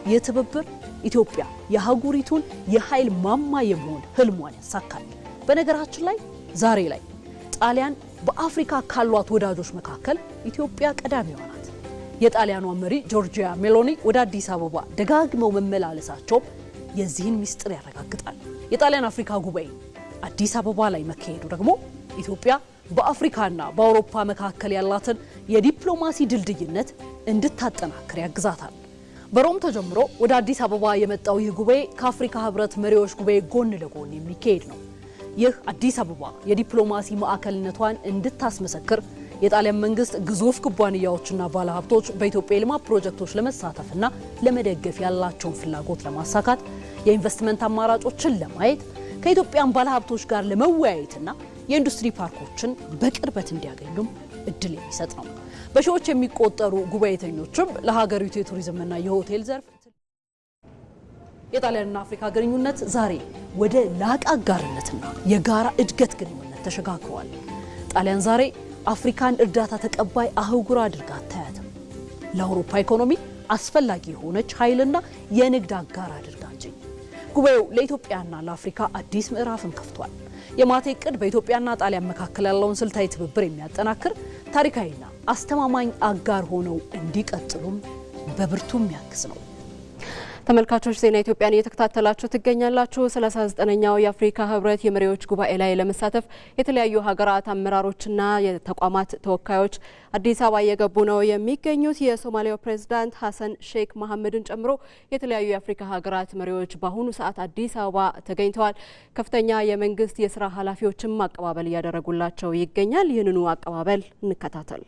ይህ ትብብር ኢትዮጵያ የአህጉሪቱን የኃይል ማማ የመሆን ህልሟን ያሳካል። በነገራችን ላይ ዛሬ ላይ ጣሊያን በአፍሪካ ካሏት ወዳጆች መካከል ኢትዮጵያ ቀዳሚዋ ናት። የጣሊያኗ መሪ ጆርጂያ ሜሎኒ ወደ አዲስ አበባ ደጋግመው መመላለሳቸው የዚህን ሚስጥር ያረጋግጣል። የጣሊያን አፍሪካ ጉባኤ አዲስ አበባ ላይ መካሄዱ ደግሞ ኢትዮጵያ በአፍሪካና በአውሮፓ መካከል ያላትን የዲፕሎማሲ ድልድይነት እንድታጠናክር ያግዛታል። በሮም ተጀምሮ ወደ አዲስ አበባ የመጣው ይህ ጉባኤ ከአፍሪካ ህብረት መሪዎች ጉባኤ ጎን ለጎን የሚካሄድ ነው። ይህ አዲስ አበባ የዲፕሎማሲ ማዕከልነቷን እንድታስመሰክር የጣሊያን መንግስት ግዙፍ ኩባንያዎችና ባለሀብቶች በኢትዮጵያ የልማት ፕሮጀክቶች ለመሳተፍና ለመደገፍ ያላቸውን ፍላጎት ለማሳካት የኢንቨስትመንት አማራጮችን ለማየት ከኢትዮጵያን ባለሀብቶች ጋር ለመወያየትና የኢንዱስትሪ ፓርኮችን በቅርበት እንዲያገኙም እድል የሚሰጥ ነው። በሺዎች የሚቆጠሩ ጉባኤተኞችም ለሀገሪቱ የቱሪዝምና የሆቴል ዘርፍ የጣሊያንና አፍሪካ ግንኙነት ዛሬ ወደ ላቀ አጋርነትና የጋራ እድገት ግንኙነት ተሸጋግሯል። ጣሊያን ዛሬ አፍሪካን እርዳታ ተቀባይ አህጉር አድርጋ አታያትም። ለአውሮፓ ኢኮኖሚ አስፈላጊ የሆነች ኃይልና የንግድ አጋር አድርጋ እንጂ። ጉባኤው ለኢትዮጵያና ለአፍሪካ አዲስ ምዕራፍን ከፍቷል። የማቴ እቅድ በኢትዮጵያና ጣሊያን መካከል ያለውን ስልታዊ ትብብር የሚያጠናክር ታሪካዊና አስተማማኝ አጋር ሆነው እንዲቀጥሉም በብርቱ የሚያግዝ ነው። ተመልካቾች ዜና ኢትዮጵያን እየተከታተላችሁ ትገኛላችሁ። 39ኛው የአፍሪካ ህብረት የመሪዎች ጉባኤ ላይ ለመሳተፍ የተለያዩ ሀገራት አመራሮችና የተቋማት ተወካዮች አዲስ አበባ እየገቡ ነው የሚገኙት። የሶማሊያው ፕሬዝዳንት ሀሰን ሼክ መሐመድን ጨምሮ የተለያዩ የአፍሪካ ሀገራት መሪዎች በአሁኑ ሰዓት አዲስ አበባ ተገኝተዋል። ከፍተኛ የመንግስት የስራ ኃላፊዎችም አቀባበል እያደረጉላቸው ይገኛል። ይህንኑ አቀባበል እንከታተል።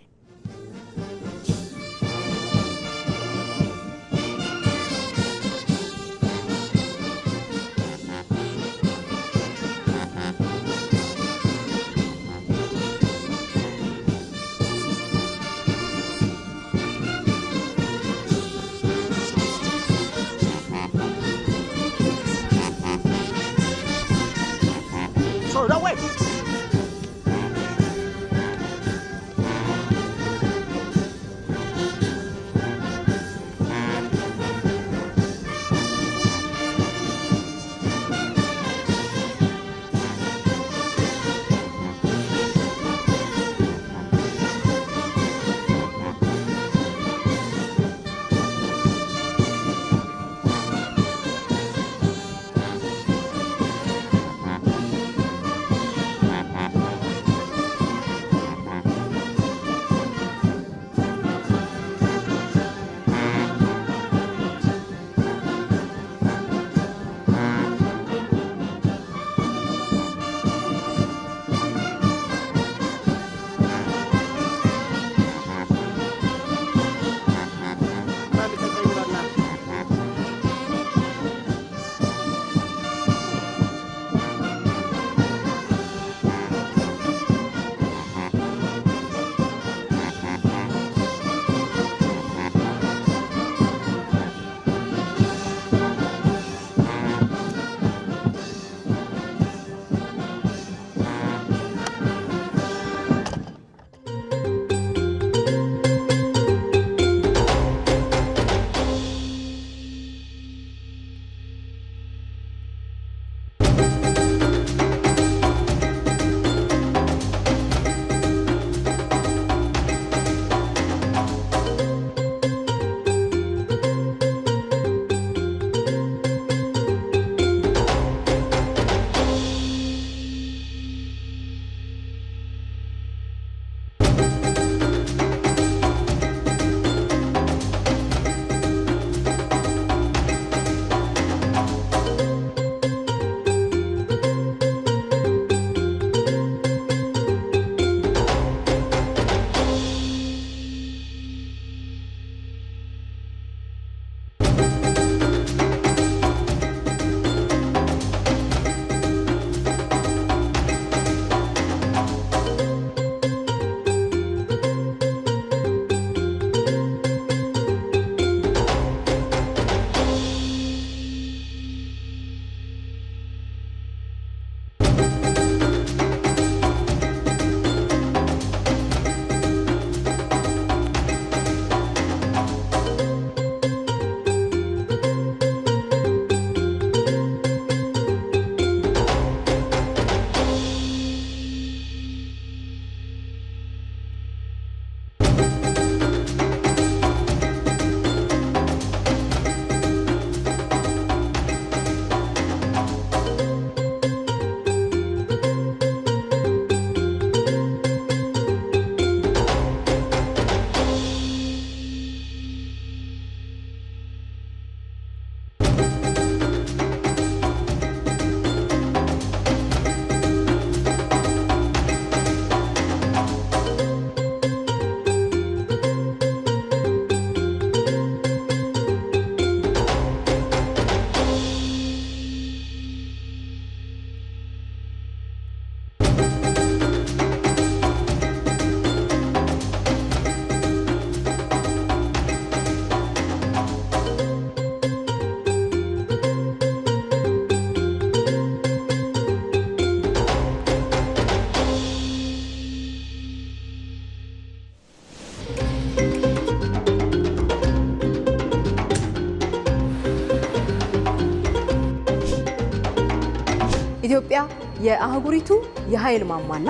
ኢትዮጵያ የአህጉሪቱ የኃይል ማማና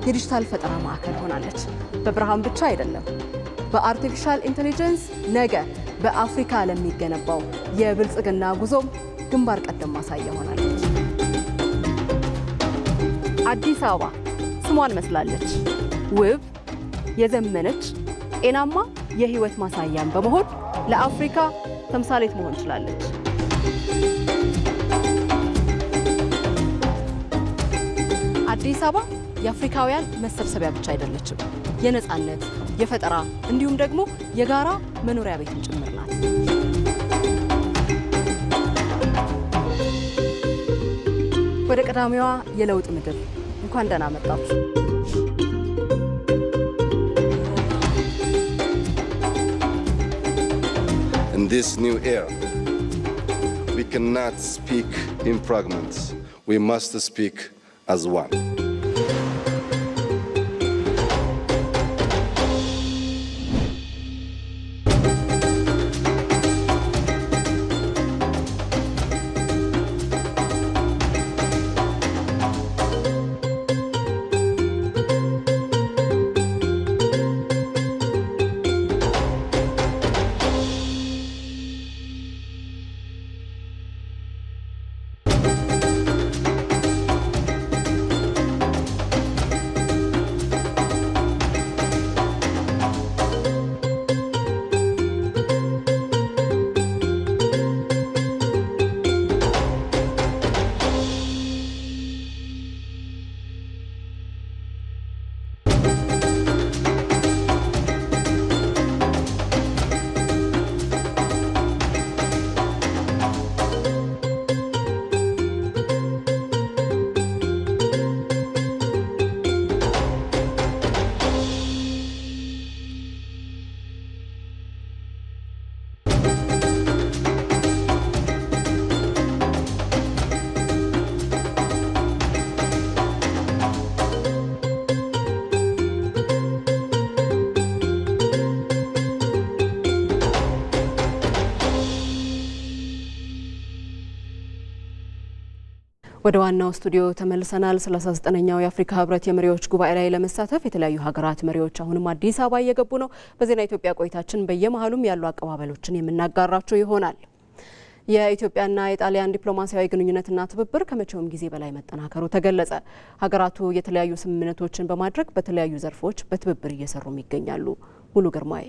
የዲጂታል ፈጠራ ማዕከል ሆናለች። በብርሃን ብቻ አይደለም፣ በአርቲፊሻል ኢንቴሊጀንስ ነገ በአፍሪካ ለሚገነባው የብልጽግና ጉዞም ግንባር ቀደም ማሳያ ሆናለች። አዲስ አበባ ስሟን መስላለች። ውብ፣ የዘመነች፣ ጤናማ የህይወት ማሳያን በመሆን ለአፍሪካ ተምሳሌት መሆን ችላለች። አዲስ አበባ የአፍሪካውያን መሰብሰቢያ ብቻ አይደለችም። የነፃነት፣ የፈጠራ እንዲሁም ደግሞ የጋራ መኖሪያ ቤትን ጭምር ናት። ወደ ቀዳሚዋ የለውጥ ምድር እንኳን ደህና መጣችሁ። In this new era, we cannot speak in fragments. We must speak as one. ወደ ዋናው ስቱዲዮ ተመልሰናል። 39ኛው የአፍሪካ ህብረት የመሪዎች ጉባኤ ላይ ለመሳተፍ የተለያዩ ሀገራት መሪዎች አሁንም አዲስ አበባ እየገቡ ነው። በዜና ኢትዮጵያ ቆይታችን በየመሃሉም ያሉ አቀባበሎችን የምናጋራቸው ይሆናል። የኢትዮጵያና የጣሊያን ዲፕሎማሲያዊ ግንኙነትና ትብብር ከመቼውም ጊዜ በላይ መጠናከሩ ተገለጸ። ሀገራቱ የተለያዩ ስምምነቶችን በማድረግ በተለያዩ ዘርፎች በትብብር እየሰሩም ይገኛሉ። ሙሉ ግርማዬ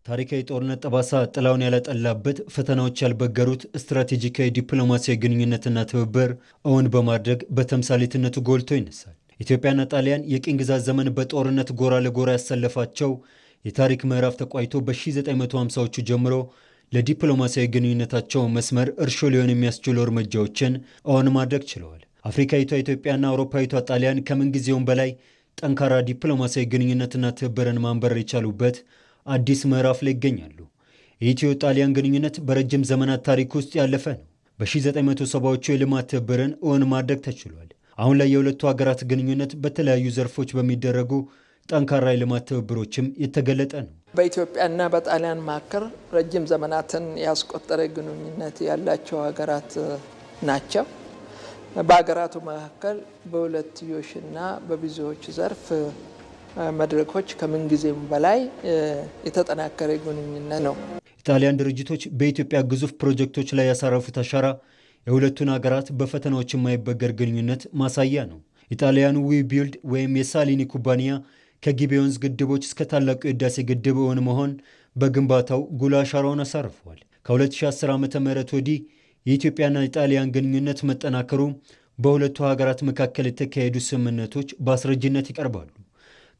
ታሪካዊ ጦርነት ጠባሳ ጥላውን ያላጠላበት ፈተናዎች ያልበገሩት ስትራቴጂካዊ ዲፕሎማሲያዊ ግንኙነትና ትብብር እውን በማድረግ በተምሳሌትነቱ ጎልቶ ይነሳል። ኢትዮጵያና ጣሊያን የቅኝ ግዛት ዘመን በጦርነት ጎራ ለጎራ ያሰለፋቸው የታሪክ ምዕራፍ ተቋይቶ በ1950ዎቹ ጀምሮ ለዲፕሎማሲያዊ ግንኙነታቸው መስመር እርሾ ሊሆን የሚያስችሉ እርምጃዎችን እውን ማድረግ ችለዋል። አፍሪካዊቷ ኢትዮጵያና አውሮፓዊቷ ጣሊያን ከምንጊዜውም በላይ ጠንካራ ዲፕሎማሲያዊ ግንኙነትና ትብብርን ማንበር የቻሉበት አዲስ ምዕራፍ ላይ ይገኛሉ። የኢትዮ ጣሊያን ግንኙነት በረጅም ዘመናት ታሪክ ውስጥ ያለፈ ነው። በ1970ዎቹ የልማት ትብብርን እውን ማድረግ ተችሏል። አሁን ላይ የሁለቱ ሀገራት ግንኙነት በተለያዩ ዘርፎች በሚደረጉ ጠንካራ የልማት ትብብሮችም የተገለጠ ነው። በኢትዮጵያና በጣሊያን መካከል ረጅም ዘመናትን ያስቆጠረ ግንኙነት ያላቸው ሀገራት ናቸው። በሀገራቱ መካከል በሁለትዮሽና በብዙዎች ዘርፍ መድረኮች ከምንጊዜም በላይ የተጠናከረ ግንኙነት ነው። ኢጣሊያን ድርጅቶች በኢትዮጵያ ግዙፍ ፕሮጀክቶች ላይ ያሳረፉት አሻራ የሁለቱን ሀገራት በፈተናዎች የማይበገር ግንኙነት ማሳያ ነው። ኢጣሊያኑ ዊ ቢልድ ወይም የሳሊኒ ኩባንያ ከጊቤ ወንዝ ግድቦች እስከ ታላቁ የህዳሴ ግድብ እውን መሆን በግንባታው ጉልህ አሻራውን አሳርፈዋል። ከ2010 ዓ.ም ወዲህ የኢትዮጵያና የጣሊያን ግንኙነት መጠናከሩ በሁለቱ ሀገራት መካከል የተካሄዱ ስምምነቶች በአስረጅነት ይቀርባሉ።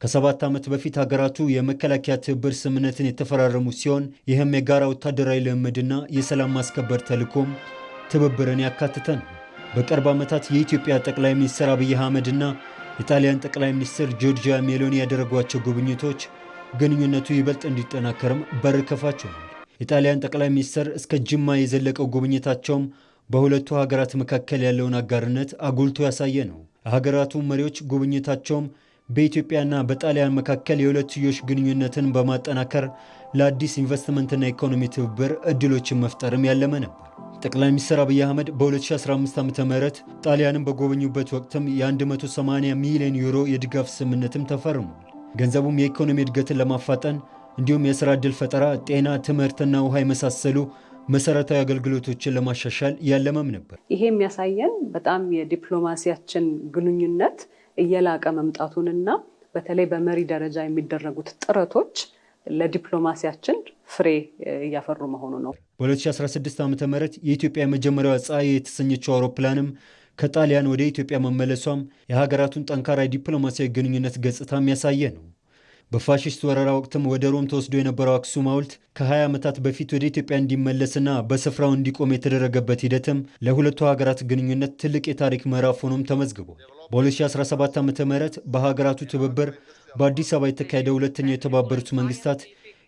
ከ7 ዓመት በፊት ሀገራቱ የመከላከያ ትብብር ስምምነትን የተፈራረሙ ሲሆን ይህም የጋራ ወታደራዊ ልምምድና የሰላም ማስከበር ተልዕኮም ትብብርን ያካተተ ነው። በቅርብ ዓመታት የኢትዮጵያ ጠቅላይ ሚኒስትር አብይ አህመድና የጣሊያን ጠቅላይ ሚኒስትር ጆርጂያ ሜሎኒ ያደረጓቸው ጉብኝቶች ግንኙነቱ ይበልጥ እንዲጠናከርም በር ከፋች ሆኗል። የጣሊያን ጠቅላይ ሚኒስትር እስከ ጅማ የዘለቀው ጉብኝታቸውም በሁለቱ ሀገራት መካከል ያለውን አጋርነት አጉልቶ ያሳየ ነው። ሀገራቱ መሪዎች ጉብኝታቸውም በኢትዮጵያና በጣሊያን መካከል የሁለትዮሽ ግንኙነትን በማጠናከር ለአዲስ ኢንቨስትመንትና ኢኮኖሚ ትብብር እድሎችን መፍጠርም ያለመ ነበር። ጠቅላይ ሚኒስትር አብይ አህመድ በ2015 ዓ.ም ጣሊያንን በጎበኙበት ወቅትም የ180 ሚሊዮን ዩሮ የድጋፍ ስምምነትም ተፈርሟል። ገንዘቡም የኢኮኖሚ እድገትን ለማፋጠን እንዲሁም የሥራ ዕድል ፈጠራ፣ ጤና፣ ትምህርትና ውሃ የመሳሰሉ መሰረታዊ አገልግሎቶችን ለማሻሻል ያለመም ነበር። ይሄ የሚያሳየን በጣም የዲፕሎማሲያችን ግንኙነት እየላቀ መምጣቱንና በተለይ በመሪ ደረጃ የሚደረጉት ጥረቶች ለዲፕሎማሲያችን ፍሬ እያፈሩ መሆኑ ነው። በ2016 ዓ.ም የኢትዮጵያ የመጀመሪያዋ ፀሐይ የተሰኘችው አውሮፕላንም ከጣሊያን ወደ ኢትዮጵያ መመለሷም የሀገራቱን ጠንካራ ዲፕሎማሲያዊ ግንኙነት ገጽታ የሚያሳየ ነው። በፋሽስት ወረራ ወቅትም ወደ ሮም ተወስዶ የነበረው አክሱም ሐውልት ከ20 ዓመታት በፊት ወደ ኢትዮጵያ እንዲመለስና በስፍራው እንዲቆም የተደረገበት ሂደትም ለሁለቱ ሀገራት ግንኙነት ትልቅ የታሪክ ምዕራፍ ሆኖም ተመዝግቧል። በ2017 ዓ.ም በሀገራቱ ትብብር በአዲስ አበባ የተካሄደው ሁለተኛው የተባበሩት መንግስታት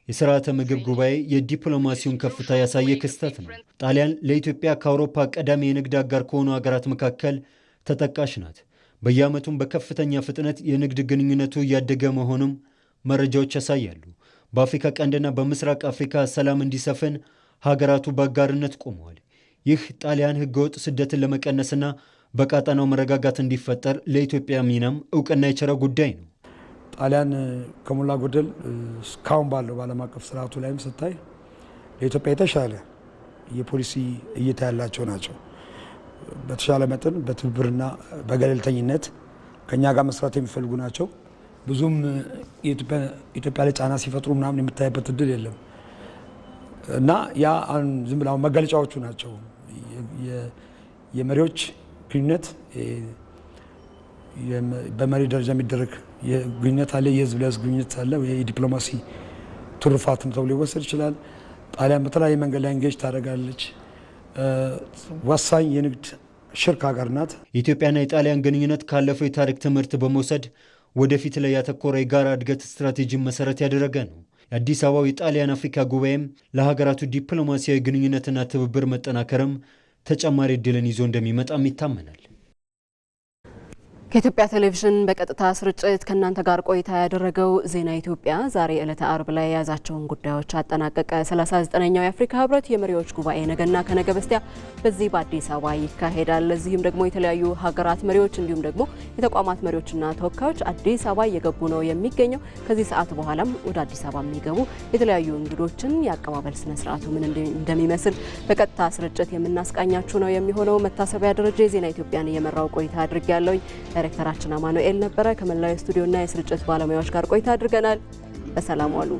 የሥርዓተ ምግብ ጉባኤ የዲፕሎማሲውን ከፍታ ያሳየ ክስተት ነው። ጣሊያን ለኢትዮጵያ ከአውሮፓ ቀዳሚ የንግድ አጋር ከሆኑ ሀገራት መካከል ተጠቃሽ ናት። በየዓመቱም በከፍተኛ ፍጥነት የንግድ ግንኙነቱ እያደገ መሆኑም መረጃዎች ያሳያሉ። በአፍሪካ ቀንድና በምስራቅ አፍሪካ ሰላም እንዲሰፍን ሀገራቱ በአጋርነት ቆመዋል። ይህ ጣሊያን ህገወጥ ስደትን ለመቀነስና በቀጣናው መረጋጋት እንዲፈጠር ለኢትዮጵያ ሚናም እውቅና የቸረ ጉዳይ ነው። ጣሊያን ከሞላ ጎደል እስካሁን ባለው በዓለም አቀፍ ስርዓቱ ላይም ስታይ ለኢትዮጵያ የተሻለ የፖሊሲ እይታ ያላቸው ናቸው። በተሻለ መጠን በትብብርና በገለልተኝነት ከኛ ጋር መስራት የሚፈልጉ ናቸው። ብዙም ኢትዮጵያ ላይ ጫና ሲፈጥሩ ምናምን የምታይበት እድል የለም እና ያ ዝም ብለው መገለጫዎቹ ናቸው። የመሪዎች ግንኙነት በመሪ ደረጃ የሚደረግ ግንኙነት አለ፣ የህዝብ ለህዝብ ግንኙነት አለ፣ የዲፕሎማሲ ትሩፋትም ተብሎ ሊወሰድ ይችላል። ጣሊያን በተለያየ መንገድ ላይ እንጌጅ ታደርጋለች። ወሳኝ የንግድ ሽርክ ሀገር ናት። የኢትዮጵያና የጣሊያን ግንኙነት ካለፈው የታሪክ ትምህርት በመውሰድ ወደፊት ላይ ያተኮረ የጋራ እድገት ስትራቴጂን መሰረት ያደረገ ነው። የአዲስ አበባው የጣሊያን አፍሪካ ጉባኤም ለሀገራቱ ዲፕሎማሲያዊ ግንኙነትና ትብብር መጠናከርም ተጨማሪ እድልን ይዞ እንደሚመጣም ይታመናል። ከኢትዮጵያ ቴሌቪዥን በቀጥታ ስርጭት ከእናንተ ጋር ቆይታ ያደረገው ዜና ኢትዮጵያ ዛሬ ዕለተ አርብ ላይ የያዛቸውን ጉዳዮች አጠናቀቀ። 39ኛው የአፍሪካ ህብረት የመሪዎች ጉባኤ ነገና ከነገ በስቲያ በዚህ በአዲስ አበባ ይካሄዳል። ለዚህም ደግሞ የተለያዩ ሀገራት መሪዎች እንዲሁም ደግሞ የተቋማት መሪዎችና ተወካዮች አዲስ አበባ እየገቡ ነው የሚገኘው። ከዚህ ሰዓት በኋላም ወደ አዲስ አበባ የሚገቡ የተለያዩ እንግዶችን የአቀባበል ስነ ስርዓቱ ምን እንደሚመስል በቀጥታ ስርጭት የምናስቃኛችሁ ነው የሚሆነው። መታሰቢያ ደረጃ የዜና ኢትዮጵያን እየመራው ቆይታ አድርጌያለሁ። ዳይሬክተራችን አማኑኤል ነበረ። ከመላው ስቱዲዮና የስርጭት ባለሙያዎች ጋር ቆይታ አድርገናል። በሰላም ዋሉ።